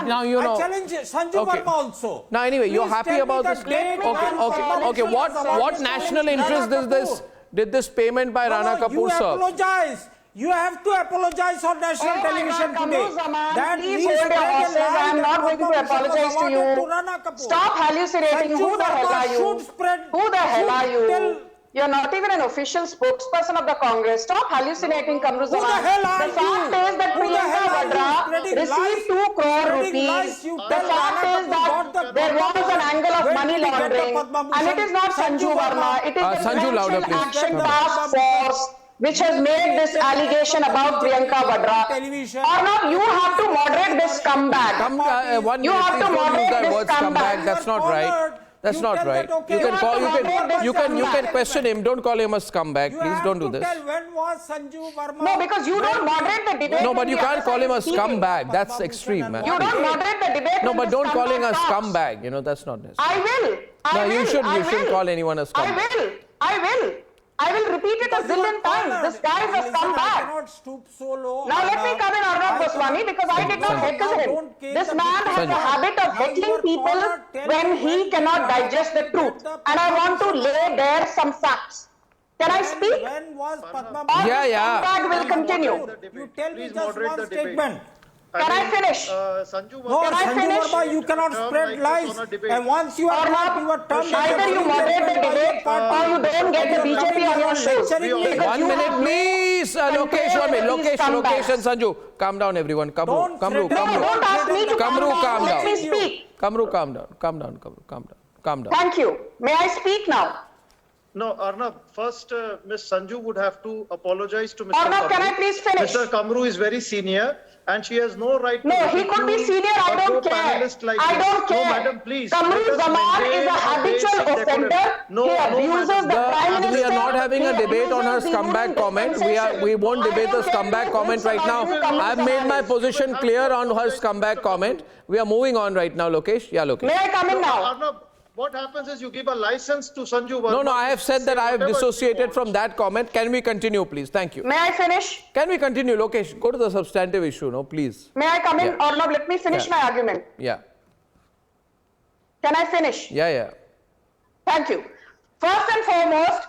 [SPEAKER 2] Now you know...
[SPEAKER 10] I challenge Sanju
[SPEAKER 2] Okay.
[SPEAKER 10] Verma also.
[SPEAKER 2] Now anyway, you're
[SPEAKER 10] Please
[SPEAKER 2] happy
[SPEAKER 10] tell me
[SPEAKER 2] about
[SPEAKER 10] the
[SPEAKER 2] this?
[SPEAKER 10] date when
[SPEAKER 2] Okay.
[SPEAKER 10] Padma
[SPEAKER 2] What
[SPEAKER 10] Bhushan was
[SPEAKER 2] national
[SPEAKER 10] awarded to
[SPEAKER 2] interest
[SPEAKER 10] Rana
[SPEAKER 2] did this payment by
[SPEAKER 10] Kapoor.
[SPEAKER 2] Rana
[SPEAKER 10] No,
[SPEAKER 2] Kapoor
[SPEAKER 10] you
[SPEAKER 2] serve?
[SPEAKER 10] apologize. You have to apologize on national
[SPEAKER 8] Oh my
[SPEAKER 10] television
[SPEAKER 8] God,
[SPEAKER 10] today.
[SPEAKER 8] Kamru Zaman,
[SPEAKER 10] That
[SPEAKER 8] please
[SPEAKER 10] we
[SPEAKER 8] hold your
[SPEAKER 10] spread a
[SPEAKER 8] horses.
[SPEAKER 10] lie
[SPEAKER 8] I am
[SPEAKER 10] that
[SPEAKER 8] not going to
[SPEAKER 10] Padma Bhushan was
[SPEAKER 8] apologize to
[SPEAKER 10] awarded
[SPEAKER 8] you.
[SPEAKER 10] to Rana Kapoor.
[SPEAKER 8] Stop hallucinating.
[SPEAKER 10] Sanju
[SPEAKER 8] Who the hell
[SPEAKER 10] Verma
[SPEAKER 8] are you?
[SPEAKER 10] should spread-
[SPEAKER 8] Who the hell
[SPEAKER 10] should
[SPEAKER 8] are you?
[SPEAKER 10] tell-
[SPEAKER 8] You're not even an official spokesperson of the Congress. Stop hallucinating, Kamru
[SPEAKER 10] Who the
[SPEAKER 8] Zaman.
[SPEAKER 10] hell are
[SPEAKER 8] The fact
[SPEAKER 10] you?
[SPEAKER 8] is that
[SPEAKER 10] Who the
[SPEAKER 8] Priyanka
[SPEAKER 10] hell are you?
[SPEAKER 8] Vadra
[SPEAKER 10] Spreading
[SPEAKER 8] received
[SPEAKER 10] lies.
[SPEAKER 8] 2 crore
[SPEAKER 10] Spreading
[SPEAKER 8] rupees.
[SPEAKER 10] lies. You
[SPEAKER 8] The
[SPEAKER 10] tell
[SPEAKER 8] fact
[SPEAKER 10] Rana
[SPEAKER 8] is
[SPEAKER 10] Kapoor got
[SPEAKER 8] that
[SPEAKER 10] the
[SPEAKER 8] there
[SPEAKER 10] Padma
[SPEAKER 8] was an
[SPEAKER 10] Bhushan.
[SPEAKER 8] angle of
[SPEAKER 10] When
[SPEAKER 8] money
[SPEAKER 10] did he get the
[SPEAKER 8] laundering.
[SPEAKER 10] Padma
[SPEAKER 8] And it is not Sanju Verma. It is the
[SPEAKER 2] Sanju, louder,
[SPEAKER 8] Financial
[SPEAKER 2] please.
[SPEAKER 8] Action
[SPEAKER 2] Okay.
[SPEAKER 8] Task Force which has made this allegation about Priyanka Vadra. Arnab, you have to moderate this scumbag.
[SPEAKER 2] 1
[SPEAKER 8] You
[SPEAKER 2] minute,
[SPEAKER 8] have
[SPEAKER 2] please
[SPEAKER 8] to
[SPEAKER 2] don't use
[SPEAKER 8] moderate
[SPEAKER 2] that
[SPEAKER 8] this
[SPEAKER 2] word
[SPEAKER 8] scumbag.
[SPEAKER 2] scumbag. That's not right. That's not right. You can question him. Don't call him a scumbag. Please don't do this.
[SPEAKER 10] When was Sanju Verma?
[SPEAKER 8] No, because you don't moderate the debate.
[SPEAKER 2] No,
[SPEAKER 8] when
[SPEAKER 2] but you
[SPEAKER 8] the
[SPEAKER 2] can't
[SPEAKER 8] other
[SPEAKER 2] call him a
[SPEAKER 8] side is speaking.
[SPEAKER 2] scumbag. That's extreme, man.
[SPEAKER 8] You don't moderate the debate.
[SPEAKER 2] No,
[SPEAKER 8] when
[SPEAKER 2] but
[SPEAKER 8] the
[SPEAKER 2] don't call him a
[SPEAKER 8] scumbag talks.
[SPEAKER 2] scumbag. You know, that's not necessary.
[SPEAKER 8] I will.
[SPEAKER 2] No, you
[SPEAKER 8] will.
[SPEAKER 2] shouldn't.
[SPEAKER 8] I
[SPEAKER 2] You shouldn't
[SPEAKER 8] will.
[SPEAKER 2] call anyone a scumbag.
[SPEAKER 8] I will repeat it a zillion times. This guy is a
[SPEAKER 10] I
[SPEAKER 8] scumbag.
[SPEAKER 10] cannot stoop so low.
[SPEAKER 8] Now let me come in, Arnab Goswami, because I did not heckle him. This man has a habit of heckling people when he cannot digest the truth. And I want to lay bare some facts. Can I speak?
[SPEAKER 10] When was Padma
[SPEAKER 8] Or
[SPEAKER 10] Bhushan?
[SPEAKER 8] this
[SPEAKER 2] Yeah.
[SPEAKER 8] scumbag will continue.
[SPEAKER 10] You tell me
[SPEAKER 7] Please
[SPEAKER 10] just
[SPEAKER 7] moderate
[SPEAKER 10] one
[SPEAKER 7] the debate.
[SPEAKER 10] statement.
[SPEAKER 8] Can I finish?
[SPEAKER 7] Sanju
[SPEAKER 10] No,
[SPEAKER 8] Can I
[SPEAKER 10] Sanju
[SPEAKER 8] finish?
[SPEAKER 10] Verma, you cannot spread lies. And once you are
[SPEAKER 8] Arnab,
[SPEAKER 10] you are turned
[SPEAKER 8] either you moderate the debate or you don't get the BJP on your shows. Because
[SPEAKER 2] 1
[SPEAKER 8] you
[SPEAKER 2] minute,
[SPEAKER 8] have
[SPEAKER 2] please. Lokesh, 1 minute.
[SPEAKER 8] these
[SPEAKER 2] Lokesh and
[SPEAKER 8] scumbags.
[SPEAKER 2] Sanju. Calm down, everyone.
[SPEAKER 10] Don't
[SPEAKER 2] Kamru,
[SPEAKER 10] threaten-
[SPEAKER 8] No, don't ask me to
[SPEAKER 2] Kamru, calm
[SPEAKER 8] Let
[SPEAKER 2] down.
[SPEAKER 8] me speak.
[SPEAKER 2] Kamru, calm down. Calm down.
[SPEAKER 8] Thank you. May I speak now?
[SPEAKER 7] No, Arnab, first Ms. Sanju would have to apologize to Mr.
[SPEAKER 8] Arnab,
[SPEAKER 7] Kamru.
[SPEAKER 8] can I please finish?
[SPEAKER 7] Mr. Kamru is very senior and she has no right to
[SPEAKER 8] No, he could be
[SPEAKER 7] ridicule
[SPEAKER 8] senior, I
[SPEAKER 7] or
[SPEAKER 8] don't
[SPEAKER 7] go
[SPEAKER 8] care.
[SPEAKER 7] panelist like
[SPEAKER 8] I
[SPEAKER 7] this.
[SPEAKER 8] don't care.
[SPEAKER 7] No, madam, please.
[SPEAKER 8] Kamru
[SPEAKER 7] let us
[SPEAKER 8] Zaman
[SPEAKER 7] maintain
[SPEAKER 8] is a habitual
[SPEAKER 7] basic decorum.
[SPEAKER 8] offender.
[SPEAKER 7] No,
[SPEAKER 8] He
[SPEAKER 7] no,
[SPEAKER 8] abuses
[SPEAKER 7] madam.
[SPEAKER 8] the Prime Minister.
[SPEAKER 2] We are not having a
[SPEAKER 8] He
[SPEAKER 2] debate on her
[SPEAKER 8] abuses the
[SPEAKER 2] scumbag
[SPEAKER 8] ruling
[SPEAKER 2] comment.
[SPEAKER 8] dispensation.
[SPEAKER 2] We won't
[SPEAKER 8] I
[SPEAKER 2] debate the
[SPEAKER 8] don't care
[SPEAKER 2] scumbag
[SPEAKER 8] who
[SPEAKER 2] comment
[SPEAKER 8] thinks
[SPEAKER 2] right now.
[SPEAKER 8] about you, Kamru
[SPEAKER 2] I've made my
[SPEAKER 8] Zaman.
[SPEAKER 2] position clear on her scumbag comment. We are moving on right now, Lokesh. Yeah, Lokesh.
[SPEAKER 8] May I come in now?
[SPEAKER 7] Arnab, what happens is you give a license to Sanju Verma.
[SPEAKER 2] No, I have said that I have
[SPEAKER 7] whatever she
[SPEAKER 2] dissociated
[SPEAKER 7] wants.
[SPEAKER 2] from that comment. Can we continue, please? Thank you.
[SPEAKER 8] May I finish?
[SPEAKER 2] Can we continue, Lokesh? Go to the substantive issue, no, please.
[SPEAKER 8] May I come in?
[SPEAKER 2] Yeah.
[SPEAKER 8] Arnab, let me finish
[SPEAKER 2] Yeah.
[SPEAKER 8] my argument.
[SPEAKER 2] Yeah.
[SPEAKER 8] Can I finish?
[SPEAKER 2] Yeah.
[SPEAKER 8] Thank you. First and foremost,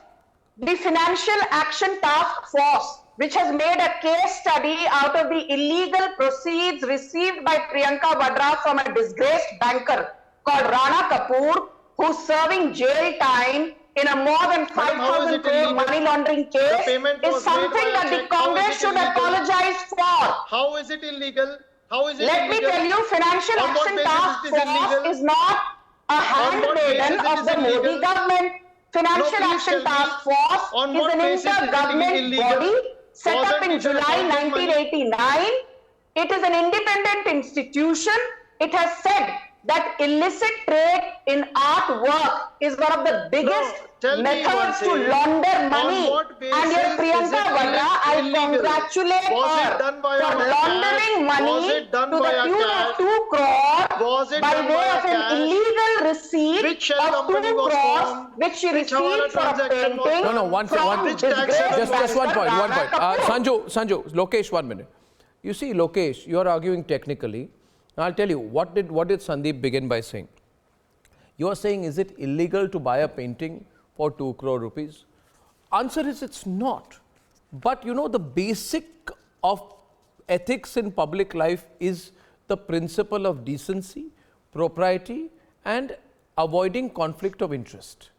[SPEAKER 8] the Financial Action Task Force, which has made a case study out of the illegal proceeds received by Priyanka Vadra from a disgraced banker called Rana Kapoor, who's serving jail time in a more than
[SPEAKER 7] Madam, how is
[SPEAKER 8] 5,000
[SPEAKER 7] it
[SPEAKER 8] crore
[SPEAKER 7] illegal?
[SPEAKER 8] money laundering
[SPEAKER 7] The
[SPEAKER 8] case,
[SPEAKER 7] payment
[SPEAKER 8] is
[SPEAKER 7] was made
[SPEAKER 8] something
[SPEAKER 7] by a
[SPEAKER 8] that the
[SPEAKER 7] check. How is
[SPEAKER 8] Congress
[SPEAKER 7] it
[SPEAKER 8] should
[SPEAKER 7] illegal?
[SPEAKER 8] apologize for.
[SPEAKER 7] How is it illegal? How is it
[SPEAKER 8] Let me
[SPEAKER 7] illegal?
[SPEAKER 8] tell you, Financial
[SPEAKER 7] On what
[SPEAKER 8] Action
[SPEAKER 7] basis
[SPEAKER 8] Task
[SPEAKER 7] it is illegal?
[SPEAKER 8] Force is not a
[SPEAKER 7] what
[SPEAKER 8] handmaiden
[SPEAKER 7] basis it
[SPEAKER 8] of
[SPEAKER 7] is
[SPEAKER 8] the Modi
[SPEAKER 7] illegal?
[SPEAKER 8] government. Financial
[SPEAKER 7] please
[SPEAKER 8] Action
[SPEAKER 7] tell me,
[SPEAKER 8] Task Force
[SPEAKER 7] on
[SPEAKER 8] is
[SPEAKER 7] what
[SPEAKER 8] an
[SPEAKER 7] basis it is
[SPEAKER 8] intergovernment
[SPEAKER 7] illegal?
[SPEAKER 8] body set up
[SPEAKER 7] Wasn't
[SPEAKER 8] in
[SPEAKER 7] it an
[SPEAKER 8] July
[SPEAKER 7] accounting money?
[SPEAKER 8] 1989. It is an independent institution. It has said that illicit trade in artwork is one of the biggest
[SPEAKER 7] tell me
[SPEAKER 8] methods
[SPEAKER 7] one
[SPEAKER 8] to
[SPEAKER 7] thing.
[SPEAKER 8] launder money.
[SPEAKER 7] On what basis
[SPEAKER 8] And your
[SPEAKER 7] is
[SPEAKER 8] Priyanka
[SPEAKER 7] it
[SPEAKER 8] Vadra, I
[SPEAKER 7] illegal?
[SPEAKER 8] congratulate
[SPEAKER 7] Was
[SPEAKER 8] her
[SPEAKER 7] it done by
[SPEAKER 8] for
[SPEAKER 7] our
[SPEAKER 8] laundering
[SPEAKER 7] cash?
[SPEAKER 8] money
[SPEAKER 7] Was it done
[SPEAKER 8] to
[SPEAKER 7] by
[SPEAKER 8] the
[SPEAKER 7] our
[SPEAKER 8] tune
[SPEAKER 7] cash?
[SPEAKER 8] of 2 crore
[SPEAKER 7] Was it
[SPEAKER 8] by
[SPEAKER 7] done
[SPEAKER 8] way
[SPEAKER 7] by
[SPEAKER 8] of
[SPEAKER 7] our
[SPEAKER 8] an
[SPEAKER 7] cash?
[SPEAKER 8] illegal receipt
[SPEAKER 7] Which shell
[SPEAKER 8] of 2
[SPEAKER 7] company was
[SPEAKER 8] crores
[SPEAKER 7] formed?
[SPEAKER 8] which she
[SPEAKER 7] Which
[SPEAKER 8] received
[SPEAKER 7] Hawala
[SPEAKER 8] for a
[SPEAKER 7] transaction was
[SPEAKER 8] painting
[SPEAKER 7] done?
[SPEAKER 2] No, one
[SPEAKER 8] from
[SPEAKER 7] Which tax
[SPEAKER 8] disgraced
[SPEAKER 2] Just one
[SPEAKER 8] banker
[SPEAKER 2] point.
[SPEAKER 8] Rana Kapoor.
[SPEAKER 2] Sanju, Lokesh, 1 minute. You see, Lokesh, you are arguing technically. Now, I'll tell you, what did Sandeep begin by saying? You are saying, is it illegal to buy a painting for 2 crore rupees? Answer is, it's not. But you know, the basic of ethics in public life is the principle of decency, propriety, and avoiding conflict of interest.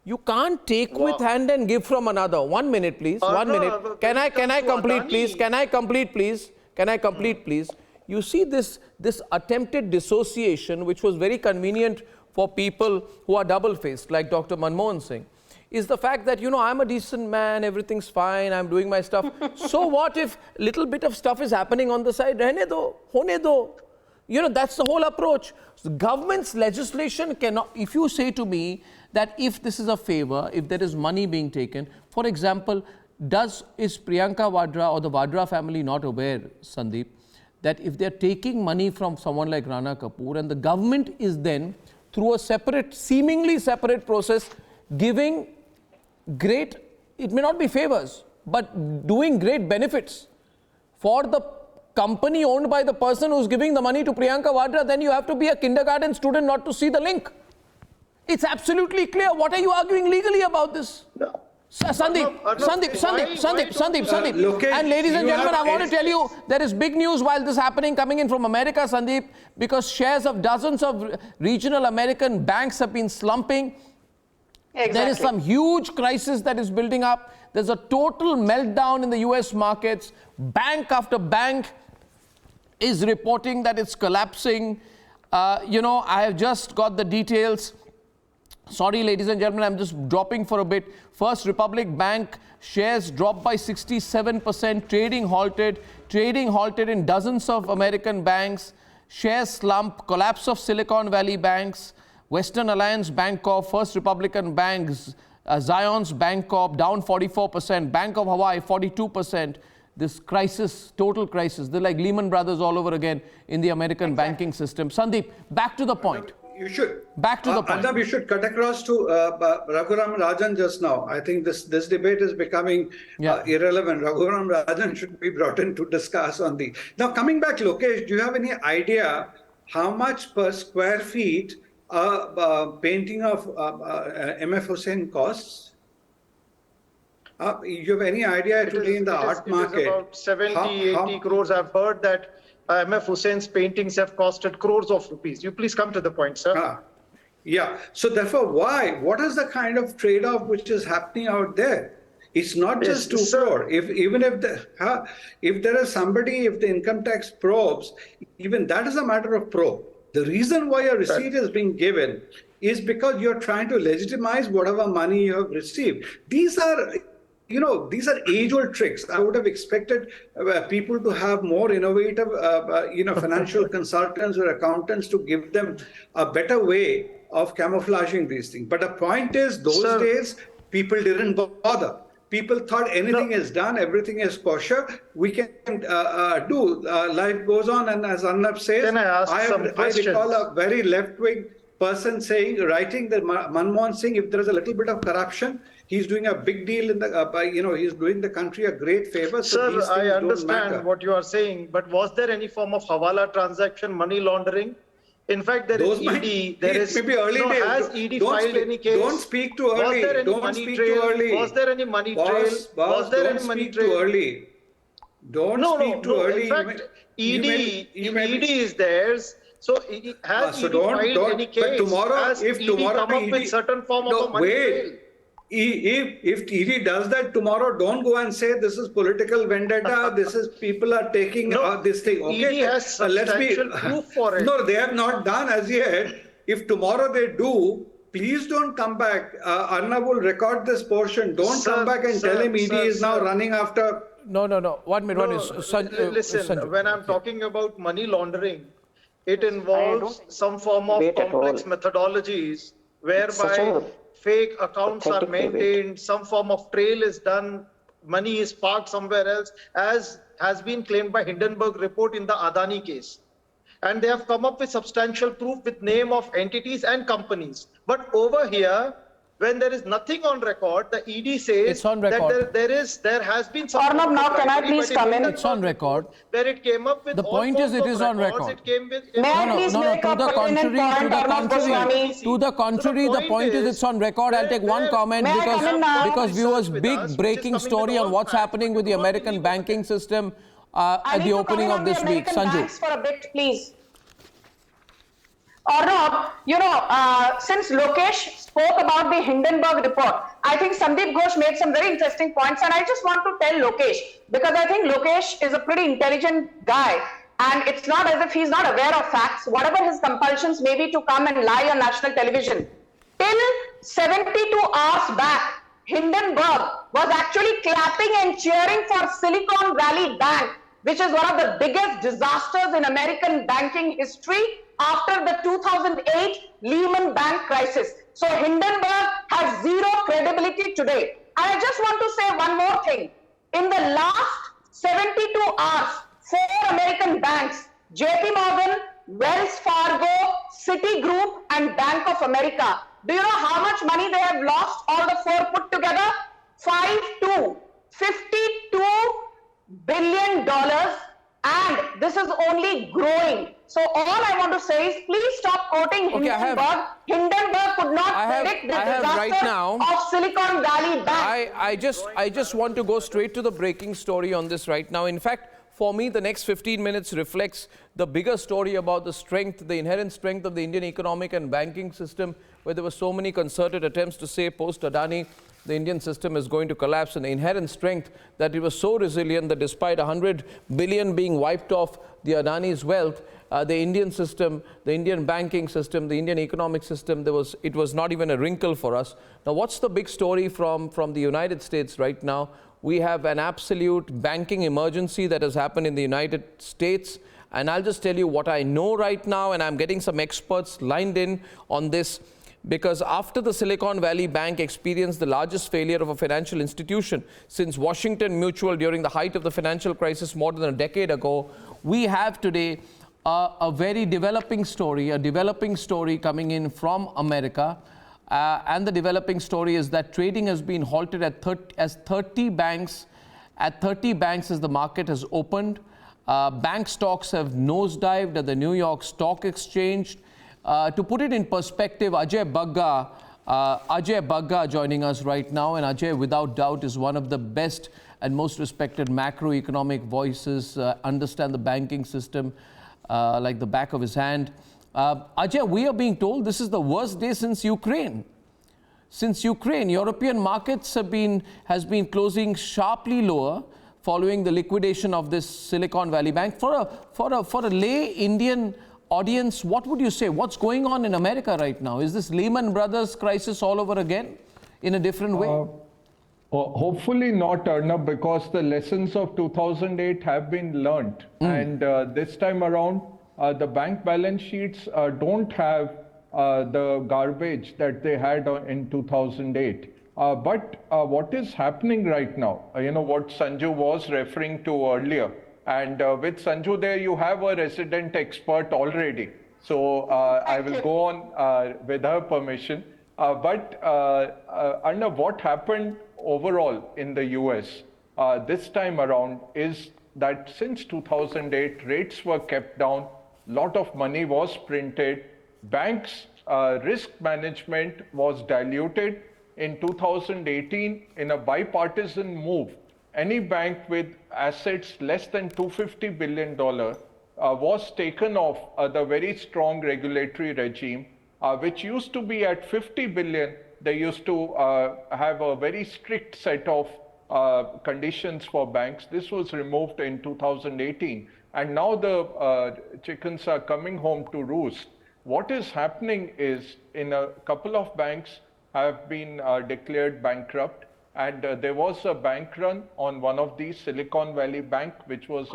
[SPEAKER 2] You can't take with hand and give from another. 1 minute, please. 1 minute. Can I complete, please? Can I complete, please? Can I complete, please? You see this attempted dissociation, which was very convenient for people who are double-faced, like Dr. Manmohan Singh, is the fact that, you know, I'm a decent man, everything's fine, I'm doing my stuff. So what if little bit of stuff is happening on the side? Rehne do, hone do. You know, that's the whole approach. So government's legislation cannot, if you say to me that if this is a favor, if there is money being taken, for example, is Priyanka Vadra or the Vadra family not aware, Sandeep, that if they're taking money from someone like Rana Kapoor and the government is then, through a separate, seemingly separate process, giving great, it may not be favors, but doing great benefits for the company owned by the person who's giving the money to Priyanka Vadra, then you have to be a kindergarten student not to see the link. It's absolutely clear. What are you arguing legally about this? No. Sandeep. And ladies and gentlemen, I want to tell you, there is big news while this is happening coming in from America, Sandeep, because shares of dozens of regional American banks have been slumping. Exactly. There is some huge crisis that is building up. There's a total meltdown in the US markets. Bank after bank is reporting that it's collapsing. You know, I have just got the details. Sorry, ladies and gentlemen, I'm just dropping for a bit. First Republic Bank shares dropped by 67%, trading halted in dozens of American banks, shares slump, collapse of Silicon Valley banks, Western Alliance Bancorp, First Republican Banks, Zion's Bancorp down 44%, Bank of Hawaii 42%. This crisis, total crisis, they're like Lehman Brothers all over again in the American banking system. Sandeep, back to the point.
[SPEAKER 9] You should.
[SPEAKER 2] Back to the point.
[SPEAKER 9] Arnab, you should cut across to Raghuram Rajan just now. I think this debate is becoming irrelevant. Raghuram Rajan should be brought in to discuss on the... Now, coming back, Lokesh, do you have any idea how much per square feet painting of MF Hussain costs? You have any idea today in the art market?
[SPEAKER 7] It is about 70, 80 crores. I've heard that MF Hussein's paintings have costed crores of rupees. You please come to the point, sir.
[SPEAKER 9] Yeah. So therefore, why? What is the kind of trade-off which is happening out there? It's not just 2 crore. If there is somebody, if the income tax probes, even that is a matter of probe. The reason why a receipt is being given is because you're trying to legitimize whatever money you have received. These are age-old tricks. I would have expected people to have more innovative, financial consultants or accountants to give them a better way of camouflaging these things. But the point is, those days, people didn't bother. People thought anything is done, everything is kosher, we can do. Life goes on, and as Arnab says, I recall a very left-wing person writing that Manmohan Singh, if there is a little bit of corruption, he's doing a big deal in the, he's doing the country a great favor. So
[SPEAKER 7] sir, I understand what you are saying, but was there any form of hawala transaction, money laundering? In fact, there is ED. Has ED filed any case?
[SPEAKER 9] Don't speak too early. Don't speak too early.
[SPEAKER 7] Was there any money trail? Was there any money trail?
[SPEAKER 9] Too early. Don't speak too early.
[SPEAKER 7] In fact, ED is theirs. So has ED filed any case? Has ED come up with certain form of a money trail?
[SPEAKER 9] If ED does that tomorrow, don't go and say this is political vendetta, this is people are taking this thing. Okay?
[SPEAKER 7] ED has substantial proof for it.
[SPEAKER 9] No, they have not done as yet. If tomorrow they do, please don't come back. Arnab will record this portion. Don't come back and tell him ED is now running after...
[SPEAKER 2] No. 1 minute.
[SPEAKER 7] Listen, when I'm talking about money laundering, it involves some form of complex methodologies whereby fake accounts are maintained, some form of trail is done, money is parked somewhere else, as has been claimed by Hindenburg report in the Adani case. And they have come up with substantial proof with name of entities and companies. But over here, when there is nothing on record, the ED says that there has been some...
[SPEAKER 8] Arnab, now can I please come in?
[SPEAKER 2] It's on record.
[SPEAKER 7] Where it came up with
[SPEAKER 2] the point is it is on record.
[SPEAKER 8] May I please make a pertinent point, Arnab Goswami?
[SPEAKER 2] To the contrary, the point is it's on record. I'll take one comment because viewers, big breaking story on what's happening with the American banking system at the opening of this week. Sanju.
[SPEAKER 8] For a bit, please. Arnab, since Lokesh spoke about the Hindenburg report, I think Sandeep Ghosh made some very interesting points, and I just want to tell Lokesh, because I think Lokesh is a pretty intelligent guy, and it's not as if he's not aware of facts, whatever his compulsions may be to come and lie on national television. Till 72 hours back, Hindenburg was actually clapping and cheering for Silicon Valley Bank, which is one of the biggest disasters in American banking history after the 2008 Lehman Bank crisis. So Hindenburg has zero credibility today. And I just want to say one more thing. In the last 72 hours, 4 American banks, JP Morgan, Wells Fargo, Citigroup, and Bank of America. Do you know how much money they have lost, all the 4 put together? $52 billion, and this is only growing. So all I want to say is, please stop quoting Hindenburg. Hindenburg could not predict the disaster
[SPEAKER 2] right now,
[SPEAKER 8] of Silicon Valley Bank.
[SPEAKER 2] I just want to go straight to the breaking story on this right now. In fact, for me, the next 15 minutes reflects the bigger story about the strength, the inherent strength of the Indian economic and banking system, where there were so many concerted attempts to say post-Adani, the Indian system is going to collapse, and the inherent strength that it was so resilient that despite 100 billion being wiped off the Adani's wealth, the Indian system, the Indian banking system, the Indian economic system, it was not even a wrinkle for us. Now, what's the big story from the United States right now? We have an absolute banking emergency that has happened in the United States. And I'll just tell you what I know right now, and I'm getting some experts lined in on this, because after the Silicon Valley Bank experienced the largest failure of a financial institution since Washington Mutual during the height of the financial crisis more than a decade ago, we have today a very developing story coming in from America. And the developing story is that trading has been halted at 30 banks. At 30 banks as the market has opened. Bank stocks have nosedived at the New York Stock Exchange. To put it in perspective, Ajay Bagga joining us right now. And Ajay, without doubt, is one of the best and most respected macroeconomic voices, understand the banking system like the back of his hand. Ajay, we are being told this is the worst day since Ukraine. Since Ukraine, European markets has been closing sharply lower following the liquidation of this Silicon Valley Bank. For a lay Indian audience, what would you say? What's going on in America right now? Is this Lehman Brothers crisis all over again in a different way?
[SPEAKER 11] Hopefully not, Arnab, because the lessons of 2008 have been learnt. And this time around, the bank balance sheets don't have the garbage that they had in 2008. But what is happening right now, what Sanju was referring to earlier, and with Sanju there you have a resident expert already. So I will go on with her permission. But Arnab, what happened overall in the US this time around is that since 2008, rates were kept down, lot of money was printed, banks' risk management was diluted. In 2018, in a bipartisan move, any bank with assets less than $250 billion was taken off the very strong regulatory regime, which used to be at 50 billion. They used to have a very strict set of conditions for banks. This was removed in 2018. And now the chickens are coming home to roost. What is happening is, in a couple of banks have been declared bankrupt, and there was a bank run on one of these, Silicon Valley Bank, which was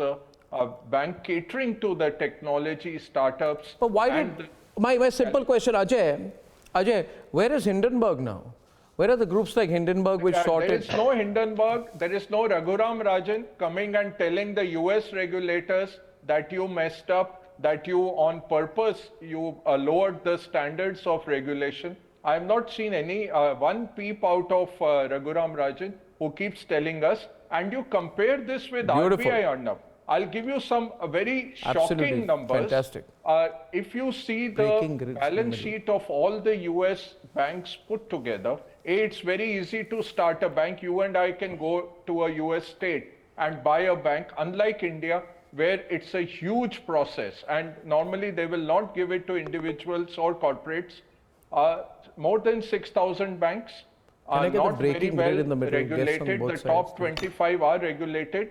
[SPEAKER 11] a bank catering to the technology startups.
[SPEAKER 2] But why did, my simple question, Ajay, where is Hindenburg now? Where are the groups like Hindenburg which sorted?
[SPEAKER 11] There is no Hindenburg, there is no Raghuram Rajan coming and telling the US regulators that you messed up, that you on purpose, you lowered the standards of regulation. I have not seen any one peep out of Raghuram Rajan who keeps telling us. And you compare this with RBI, Arnab. I'll give you some very shocking numbers.
[SPEAKER 2] Fantastic.
[SPEAKER 11] If you see the balance sheet of all the US banks put together, it's very easy to start a bank. You and I can go to a US state and buy a bank. Unlike India, where it's a huge process, and normally they will not give it to individuals or corporates. More than 6,000 banks are not very well regulated. The top 25 are regulated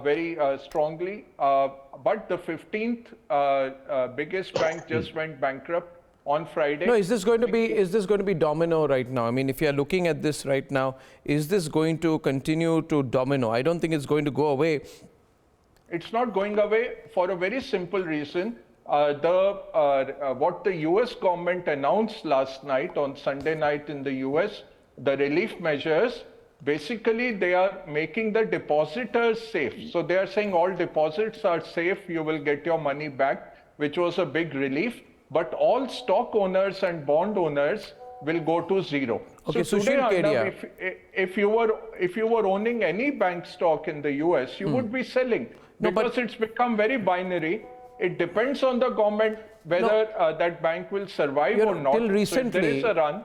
[SPEAKER 11] very strongly, but the 15th biggest bank just went bankrupt on Friday.
[SPEAKER 2] No, is this going to be domino right now? I mean, if you are looking at this right now, is this going to continue to domino? I don't think it's going to go away.
[SPEAKER 11] It's not going away for a very simple reason. What the US government announced last night, on Sunday night in the US, the relief measures, basically they are making the depositors safe. So they are saying all deposits are safe, you will get your money back, which was a big relief. But all stock owners and bond owners will go to zero.
[SPEAKER 2] Okay,
[SPEAKER 11] so today, Arnab, if you were owning any bank stock in the US, you would be selling, because it's become very binary. It depends on the government whether that bank will survive or not.
[SPEAKER 2] Till recently,
[SPEAKER 11] so if there is a run.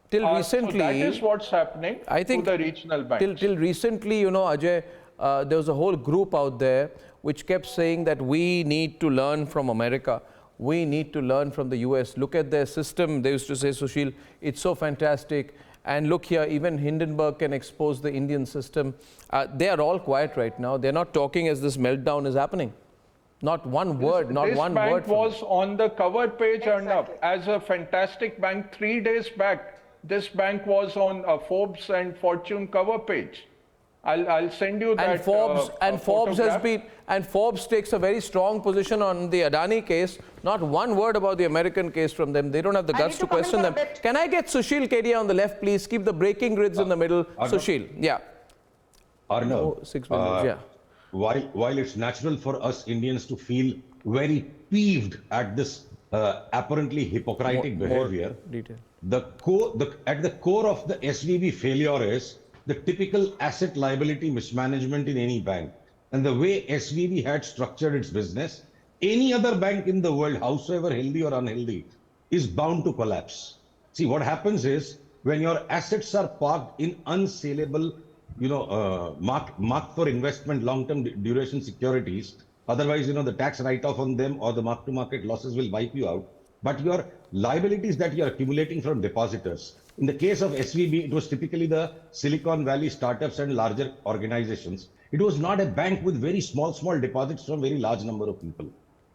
[SPEAKER 2] Till recently,
[SPEAKER 11] so that is what's happening to the regional banks.
[SPEAKER 2] Till recently, you know, Ajay, there was a whole group out there which kept saying that we need to learn from America. We need to learn from the US. Look at their system. They used to say, Sushil, it's so fantastic. And look here, even Hindenburg can expose the Indian system. They are all quiet right now. They're not talking as this meltdown is happening. Not one word, not one word.
[SPEAKER 11] This bank was on the cover page, Arnab, as a fantastic bank 3 days back. This bank was on Forbes and Fortune cover page. I'll send you that.
[SPEAKER 2] And Forbes takes a very strong position on the Adani case. Not one word about the American case from them. They don't have the guts to question them. Can I get Sushil Kedia on the left, please? Keep the breaking grids in the middle. Sushil, yeah.
[SPEAKER 12] Arnab,
[SPEAKER 2] 6 minutes, yeah.
[SPEAKER 12] While it's natural for us Indians to feel very peeved at this apparently hypocritic behavior, at the core of the SVB failure is the typical asset liability mismanagement in any bank. And the way SVB had structured its business, any other bank in the world, howsoever healthy or unhealthy, is bound to collapse. See, what happens is when your assets are parked in unsaleable, marked for investment, long-term duration securities, otherwise, the tax write-off on them or the mark-to-market losses will wipe you out. But your liabilities that you are accumulating from depositors, in the case of SVB, it was typically the Silicon Valley startups and larger organizations. It was not a bank with very small deposits from very large number of people.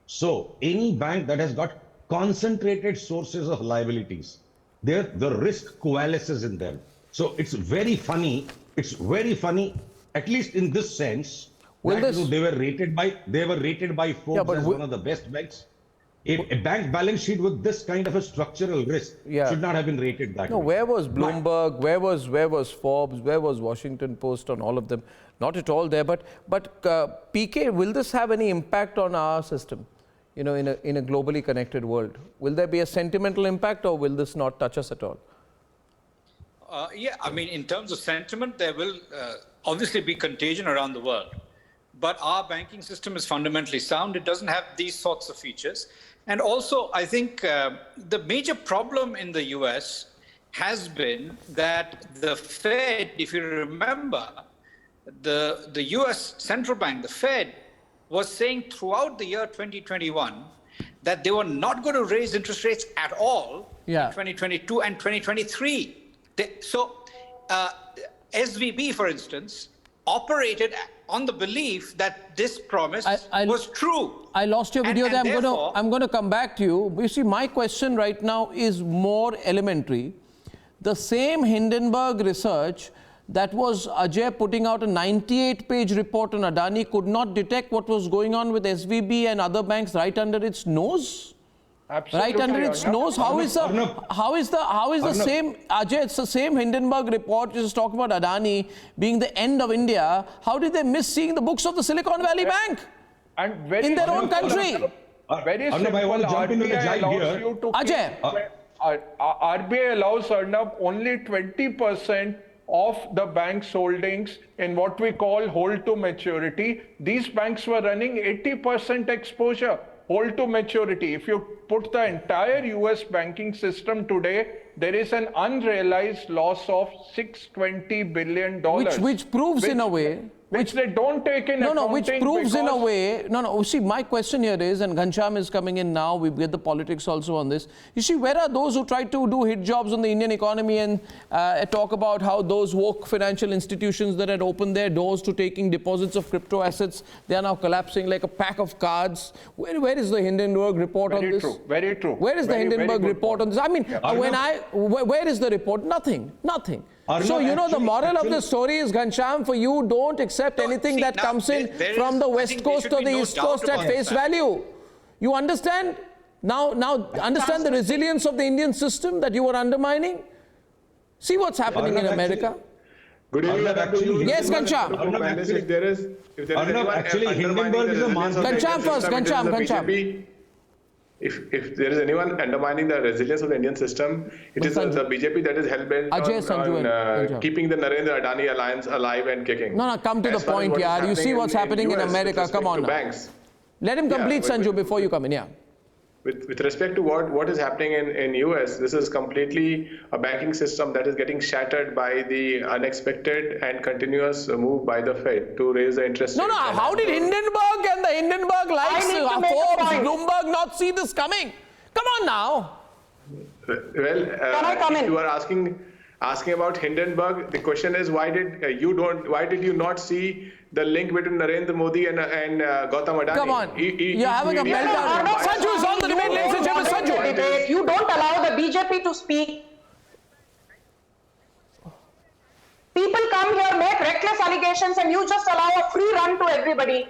[SPEAKER 12] So any bank that has got concentrated sources of liabilities, the risk coalesces in them. So it's very funny, at least in this sense, they were rated by Forbes as one of the best banks. A bank balance sheet with this kind of a structural risk should not have been rated that way.
[SPEAKER 2] Where was Bloomberg? Where was Forbes? Where was Washington Post on all of them? Not at all there. But PK, will this have any impact on our system? In a globally connected world, will there be a sentimental impact, or will this not touch us at all?
[SPEAKER 13] I mean, in terms of sentiment, there will obviously be contagion around the world. But our banking system is fundamentally sound. It doesn't have these sorts of features. And also, I think the major problem in the US has been that the Fed, if you remember, the US central bank, the Fed, was saying throughout the year 2021 that they were not going to raise interest rates at all in 2022 and 2023. SVB, for instance, operated on the belief that this promise was true.
[SPEAKER 2] I lost your video there. I'm going to come back to you. You see, my question right now is more elementary. The same Hindenburg research that was Ajay putting out a 98-page report on Adani could not detect what was going on with SVB and other banks right under its nose?
[SPEAKER 11] Absolutely.
[SPEAKER 2] Right under its nose? How is the same, Ajay, it's the same Hindenburg report which is talking about Adani being the end of India. How did they miss seeing the books of the Silicon Valley Bank in their own country?
[SPEAKER 11] Very simple.
[SPEAKER 12] I want to jump into the jive here.
[SPEAKER 2] Ajay.
[SPEAKER 11] RBI allows Arnab only 20% of the bank's holdings in what we call hold to maturity. These banks were running 80% exposure. Hold to maturity. If you put the entire US banking system today, there is an unrealized loss of $620 billion.
[SPEAKER 2] Which proves in a way
[SPEAKER 11] which they don't take in
[SPEAKER 2] No, which
[SPEAKER 11] accounting
[SPEAKER 2] proves in a
[SPEAKER 11] because-
[SPEAKER 2] way, see, my question here is, and Ghanshyam is coming in now, we get the politics also on this. You see, where are those who try to do hit jobs on the Indian economy and talk about how those woke financial institutions that had opened their doors to taking deposits of crypto assets, they are now collapsing like a pack of cards. Where is the Hindenburg report on this?
[SPEAKER 11] Very true.
[SPEAKER 2] Where is the Hindenburg report on this? I mean, where is the report? Nothing. So, the moral of the story is, Ghanshyam, for you, don't accept anything that comes in from the West Coast or the East Coast at face value. You understand? Now understand the resilience of the Indian system that you were undermining? See what's happening in America.
[SPEAKER 14] Good evening.
[SPEAKER 2] Yes, Ghanshyam.
[SPEAKER 14] If there is anyone
[SPEAKER 12] actually, Hindenburg is a master.
[SPEAKER 2] Ghanshyam first, Ghanshyam.
[SPEAKER 14] If there is anyone undermining the resilience of the Indian system, it is the BJP that is hell-bent on keeping the Narendra Adani alliance alive and kicking.
[SPEAKER 2] No, come to the point, yaar. You see what's happening in America. Come on now. Let him complete, Sanju, before you come in. Yeah.
[SPEAKER 14] With respect to what is happening in US, this is completely a banking system that is getting shattered by the unexpected and continuous move by the Fed to raise the interest rate.
[SPEAKER 2] How did Hindenburg and the Hindenburg likes Forbes, Bloomberg not see this coming? Come on now.
[SPEAKER 14] Well, if you are asking about Hindenburg, the question is why did you not see the link between Narendra Modi and Gautam Adani?
[SPEAKER 2] Come on, you're having a meltdown. Sanju is on the debate, ladies and gentlemen. Sanju.
[SPEAKER 8] You don't allow the BJP to speak. People come here, make reckless allegations, and you just allow a free run to everybody.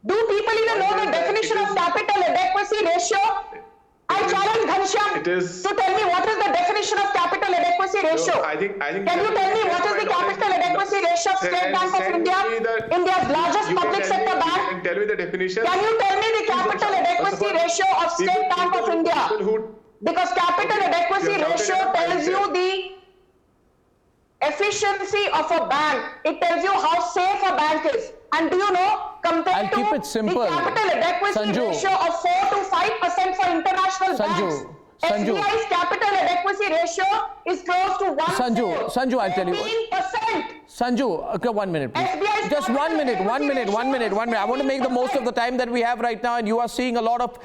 [SPEAKER 8] Do people even know the definition of capital adequacy ratio? I challenge Ghanshyam to tell me what is the definition of capital adequacy ratio. Can you tell me what is the capital adequacy ratio of State Bank of India, India's largest public sector bank?
[SPEAKER 14] Tell me the definition.
[SPEAKER 8] Can you tell me the capital adequacy ratio of State Bank of India? Because capital adequacy ratio tells you the efficiency of a bank. It tells you how safe a bank is. And do you know, compared to the capital adequacy ratio of 4 to 5% for international banks, SBI's capital adequacy ratio is close to 1%.
[SPEAKER 2] Sanju, I'll tell you.
[SPEAKER 8] 15%.
[SPEAKER 2] Sanju, okay, 1 minute, please. Just 1 minute. I want to make the most of the time that we have right now, and you are seeing a lot of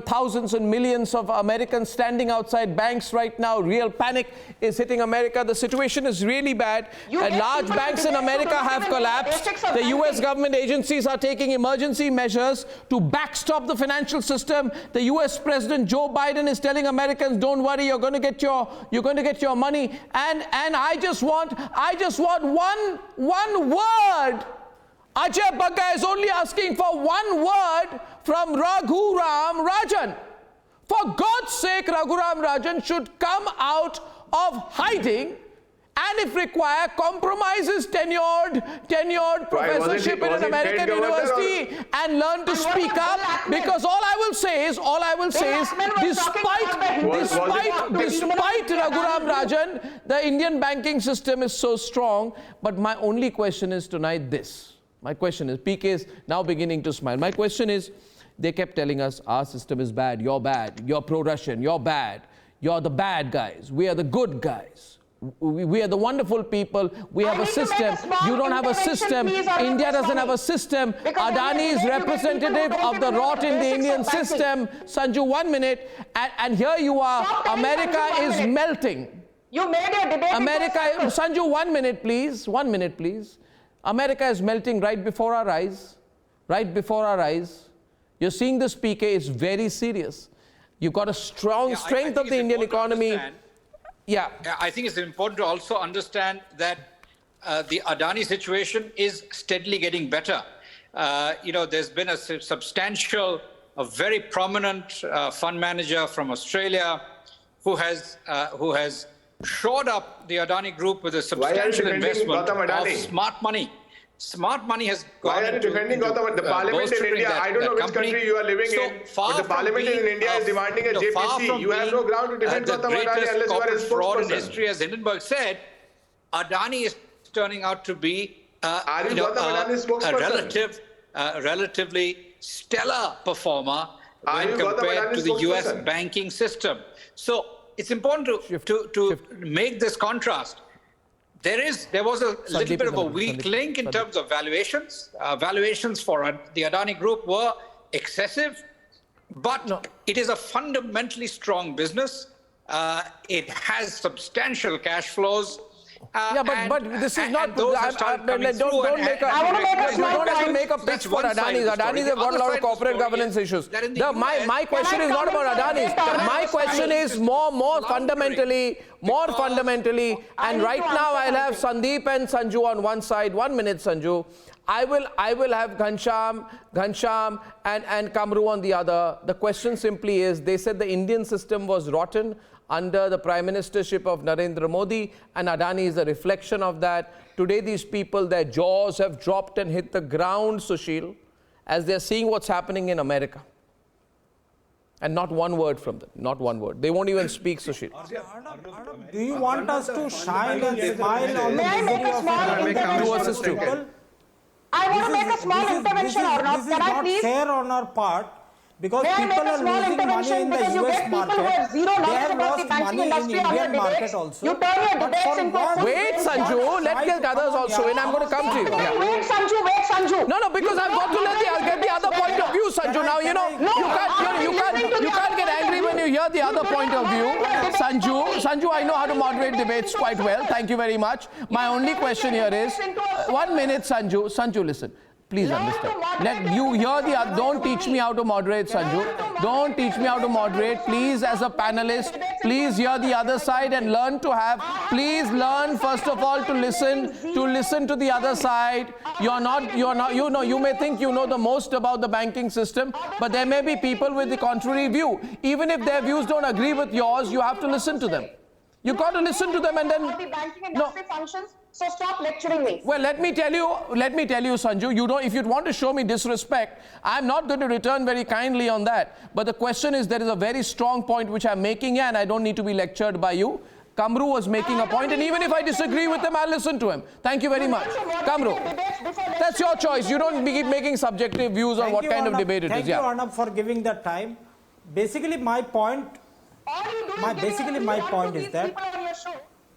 [SPEAKER 2] thousands and millions of Americans standing outside banks right now. Real panic is hitting America. The situation is really bad. And large banks in America have collapsed. The US government agencies are taking emergency measures to backstop the financial system. The US President Joe Biden is telling Americans, don't worry, you're going to get your money. And I just want one word. Ajay Bagga is only asking for one word from Raghuram Rajan. For God's sake, Raghuram Rajan should come out of hiding and, if required, compromise his tenured professorship in an American university and learn to speak up. Because all I will say is, despite Raghuram Rajan, the Indian banking system is so strong. But my only question is tonight this. My question is, PK is now beginning to smile. My question is, they kept telling us our system is bad, you're pro-Russian, you're bad, you're the bad guys, we are the good guys. We are the wonderful people. We have a system. You don't have a system. India doesn't have a system. Adani is representative of the rot in the Indian system. Sanju, 1 minute. And here you are. America is melting.
[SPEAKER 8] You made your debate.
[SPEAKER 2] Sanju, 1 minute, please. 1 minute, please. America is melting right before our eyes. Right before our eyes. You're seeing this, PK. It's very serious. You've got a strong strength of the Indian economy. Yeah,
[SPEAKER 13] I think it's important to also understand that the Adani situation is steadily getting better. There's been a substantial, a very prominent fund manager from Australia who has shored up the Adani group with a substantial investment of smart money. Smart money has gone.
[SPEAKER 14] Why are you defending Gautam? The parliament in India, I don't know which country you are living in, but the parliament in India is demanding a JPC. You have no ground to defend Gautam Adani unless you are a
[SPEAKER 13] fraud in
[SPEAKER 14] spokesperson.
[SPEAKER 13] history, as Hindenburg said. Adani is turning out to be
[SPEAKER 14] a
[SPEAKER 13] relatively stellar performer when compared to the US banking system. So it's important to make this contrast. There was a little bit of a weak link in terms of valuations. Valuations for the Adani Group were excessive, but it is a fundamentally strong business. It has substantial cash flows.
[SPEAKER 2] But this is not. Don't make a pitch for Adani. Adani have got a lot of corporate governance issues. My question is not about Adani. My question is more fundamentally. And right now I'll have Sandeep and Sanju on one side. 1 minute, Sanju. I will have Ghansham and Kamru on the other. The question simply is, they said the Indian system was rotten under the Prime Ministership of Narendra Modi, and Adani is a reflection of that. Today these people, their jaws have dropped and hit the ground, Sushil, as they're seeing what's happening in America. And not one word from them, not one word. They won't even speak, Sushil.
[SPEAKER 10] Do you want us to shine and smile on the misery of people?
[SPEAKER 8] I want to make a small intervention, Arnab. Can I please?
[SPEAKER 10] This is not fair on our part, because people are losing money in the US market. They have lost money in the Indian market also.
[SPEAKER 8] You turn your debates into...
[SPEAKER 2] Wait, Sanju, let's get others also in. I'm going to come to you.
[SPEAKER 8] Wait, Sanju.
[SPEAKER 2] No, because I've got to get the other point of view, Sanju. Now, you can't get angry when you hear the other point of view. Sanju, I know how to moderate debates quite well. Thank you very much. My only question here is, 1 minute, Sanju. Sanju, listen. Please understand. You hear the other. Don't teach me how to moderate, Sanju. Don't teach me how to moderate. Please, as a panelist, please hear the other side and learn to have. Please learn first of all to listen to the other side. You may think you know the most about the banking system, but there may be people with the contrary view. Even if their views don't agree with yours, you have to listen to them. You got to listen to them and then.
[SPEAKER 8] No. So stop lecturing me.
[SPEAKER 2] Well, let me tell you, Sanju, if you want to show me disrespect, I'm not going to return very kindly on that. But the question is, there is a very strong point which I'm making here, and I don't need to be lectured by you. Kamru was making a point, and even if I disagree with him, I'll listen to him. Thank you very much. Kamru, that's your choice. You don't keep making subjective views on what kind of debate it is.
[SPEAKER 10] Thank you, Arnab, for giving the time. Basically, my point is that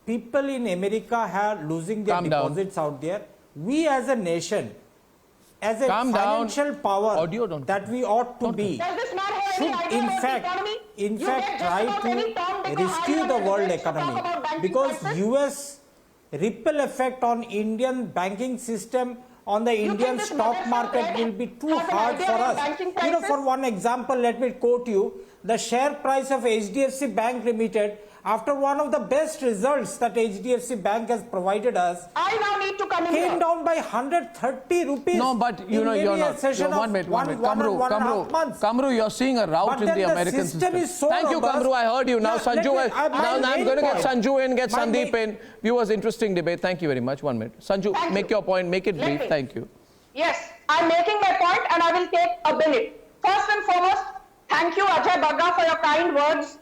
[SPEAKER 10] people in America are losing their deposits out there. We as a nation, as a financial power that we ought to be, should in fact try to rescue the world economy, because US ripple effect on Indian banking system, on the Indian stock market will be too hard for us. For one example, let me quote you. The share price of HDFC Bank Limited, after one of the best results that HDFC Bank has provided us,
[SPEAKER 8] I now need to come in
[SPEAKER 10] came down by 130 rupees.
[SPEAKER 2] No, but you're not. One minute. Kamru, you're seeing a rout in the American system. Thank you, Kamru. I heard you. Now, Sanju, I'm going to get Sanju in, get Sandeep in. Viewers, interesting debate. Thank you very much. 1 minute. Sanju, make your point. Make it brief. Thank you.
[SPEAKER 8] Yes, I'm making my point and I will take a minute. First and foremost, thank you, Ajay Bagga, for your kind words.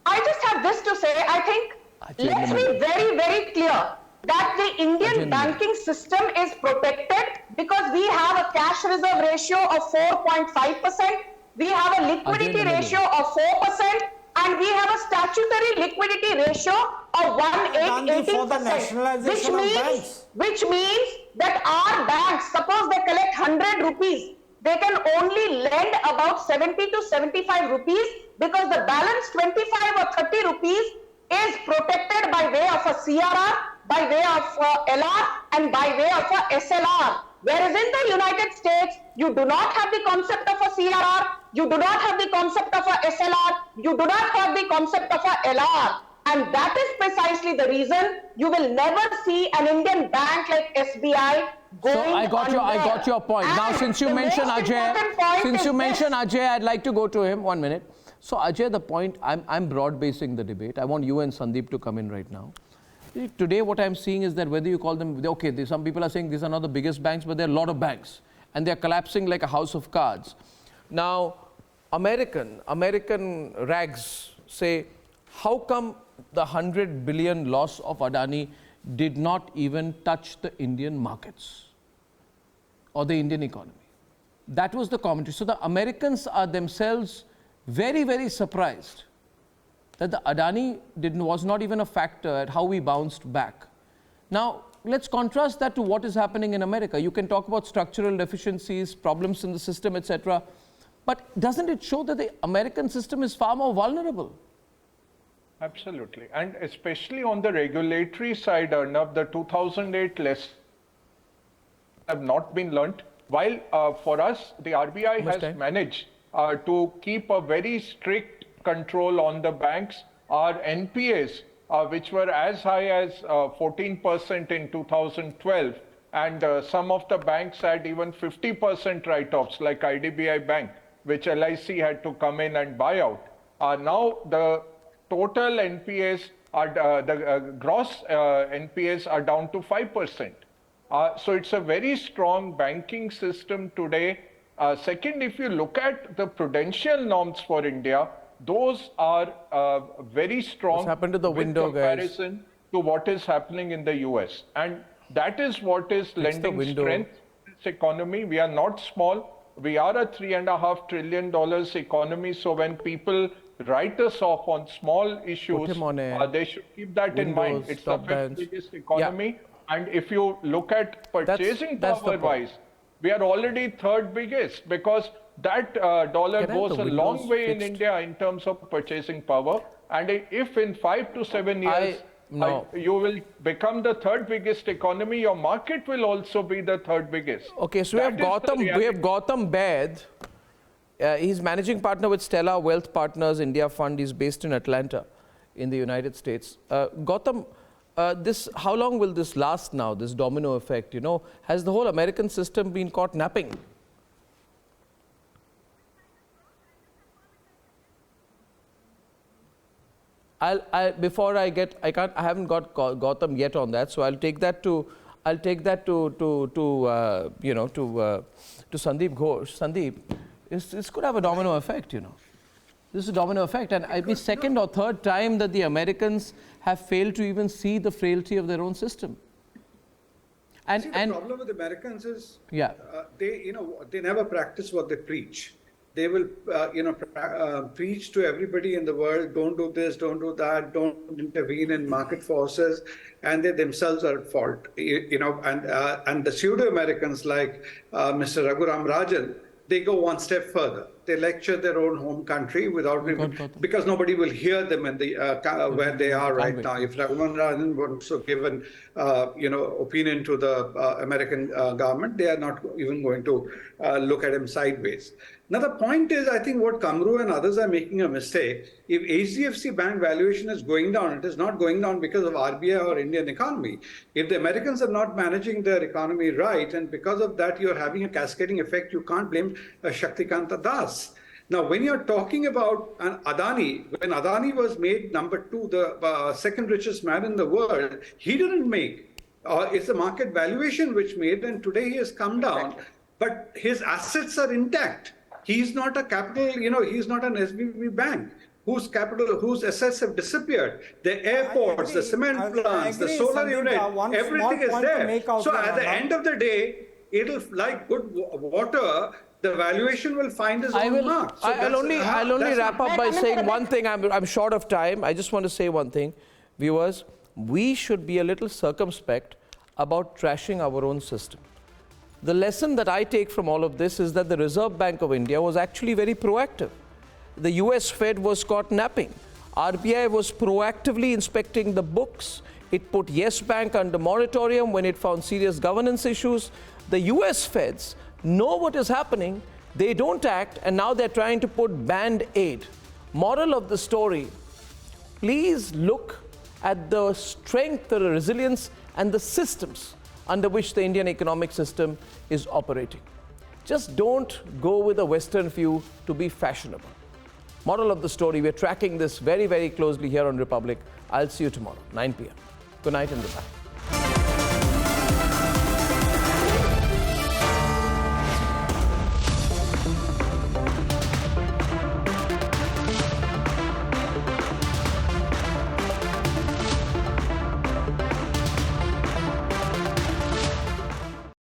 [SPEAKER 8] I just have this to say. I think, let's be very, very clear that the Indian banking system is protected because we have a cash reserve ratio of 4.5%, we have a liquidity ratio of 4%, and we have a statutory liquidity ratio of 18%, which means that our banks, suppose they collect 100 rupees, they can only lend about 70 to 75 rupees because the balance 25 or 30 rupees is protected by way of a CRR, by way of LR, and by way of a SLR. Whereas in the United States, you do not have the concept of a CRR, you do not have the concept of a SLR, you do not have the concept of a LR. And that is precisely the reason you will never see an Indian bank like SBI going.
[SPEAKER 2] So I got your point. Now, since you mentioned Ajay, I'd like to go to him. 1 minute. So Ajay, the point, I'm broad basing the debate. I want you and Sandeep to come in right now. Today, what I'm seeing is that whether you call them, okay, some people are saying these are not the biggest banks, but there are a lot of banks, and they're collapsing like a house of cards. Now, American rags say, how come the 100 billion loss of Adani did not even touch the Indian markets or the Indian economy? That was the commentary. So the Americans are themselves very, very surprised that the Adani was not even a factor at how we bounced back. Now, let's contrast that to what is happening in America. You can talk about structural deficiencies, problems in the system, etc. But doesn't it show that the American system is far more vulnerable?
[SPEAKER 11] Absolutely. And especially on the regulatory side, Arnab, the 2008 lessons have not been learnt. While for us, the RBI has managed to keep a very strict control on the banks. Our NPAs, which were as high as 14% in 2012, and some of the banks had even 50% write-offs, like IDBI Bank, which LIC had to come in and buy out. Now the total NPAs are, the gross NPAs are down to 5%. So it's a very strong banking system today. Second, if you look at the prudential norms for India, those are very strong.
[SPEAKER 2] What's happened to the window,
[SPEAKER 11] comparison to what is happening in the US. And that is what is lending strength to this economy. We are not small. We are a $3.5 trillion economy. So when people write us off on small issues, they should keep that in mind. It's the fifth biggest economy. And if you look at purchasing power-wise, we are already third biggest, because that dollar goes a long way in India in terms of purchasing power. And if in 5 to 7 years you will become the third biggest economy, your market will also be the third biggest.
[SPEAKER 2] Okay, so we have Gautam Baid. He's managing partner with Stella Wealth Partners India Fund. He's based in Atlanta in the United States. Gautam, how long will this last now, this domino effect? You know, has the whole American system been caught napping? I haven't got Gautam yet on that, so I'll take that to Sandeep Ghosh. Sandeep, this could have a domino effect, you know. This is a domino effect, and it'll be second or third time that the Americans have failed to even see the frailty of their own system. And
[SPEAKER 9] the problem with Americans is, they never practice what they preach. They will, preach to everybody in the world, don't do this, don't do that, don't intervene in market forces, and they themselves are at fault. And the pseudo-Americans like Mr. Raghuram Rajan, they go one step further. They lecture their own home country without because nobody will hear them in the where they are right now. If Raghuram Rajan wants to give an opinion to the American government, they are not even going to look at him sideways. Now the point is, I think what Kamru and others are making a mistake. If HDFC Bank valuation is going down, it is not going down because of RBI or Indian economy. If the Americans are not managing their economy right, and because of that you're having a cascading effect, you can't blame Shaktikanta Das. Now, when you're talking about an Adani, when Adani was made number 2, the second richest man in the world, he didn't make. It's the market valuation which made, and today he has come down, but his assets are intact. He's not a capital, he's not an SBB bank whose assets have disappeared. The airports, the cement plants, the solar unit, everything is there. So at the end of the day, it'll, like good water, the valuation will find its own mark. So
[SPEAKER 2] I'll only wrap up by saying one thing. I'm short of time. I just want to say one thing. Viewers, we should be a little circumspect about trashing our own system. The lesson that I take from all of this is that the Reserve Bank of India was actually very proactive. The US Fed was caught napping. RBI was proactively inspecting the books. It put Yes Bank under moratorium when it found serious governance issues. The US Feds know what is happening, they don't act, and now they're trying to put band-aid. Moral of the story, please look at the strength, the resilience, and the systems under which the Indian economic system is operating. Just don't go with a Western view to be fashionable. Moral of the story, we're tracking this very, very closely here on Republic. I'll see you tomorrow, 9 p.m. Good night and goodbye.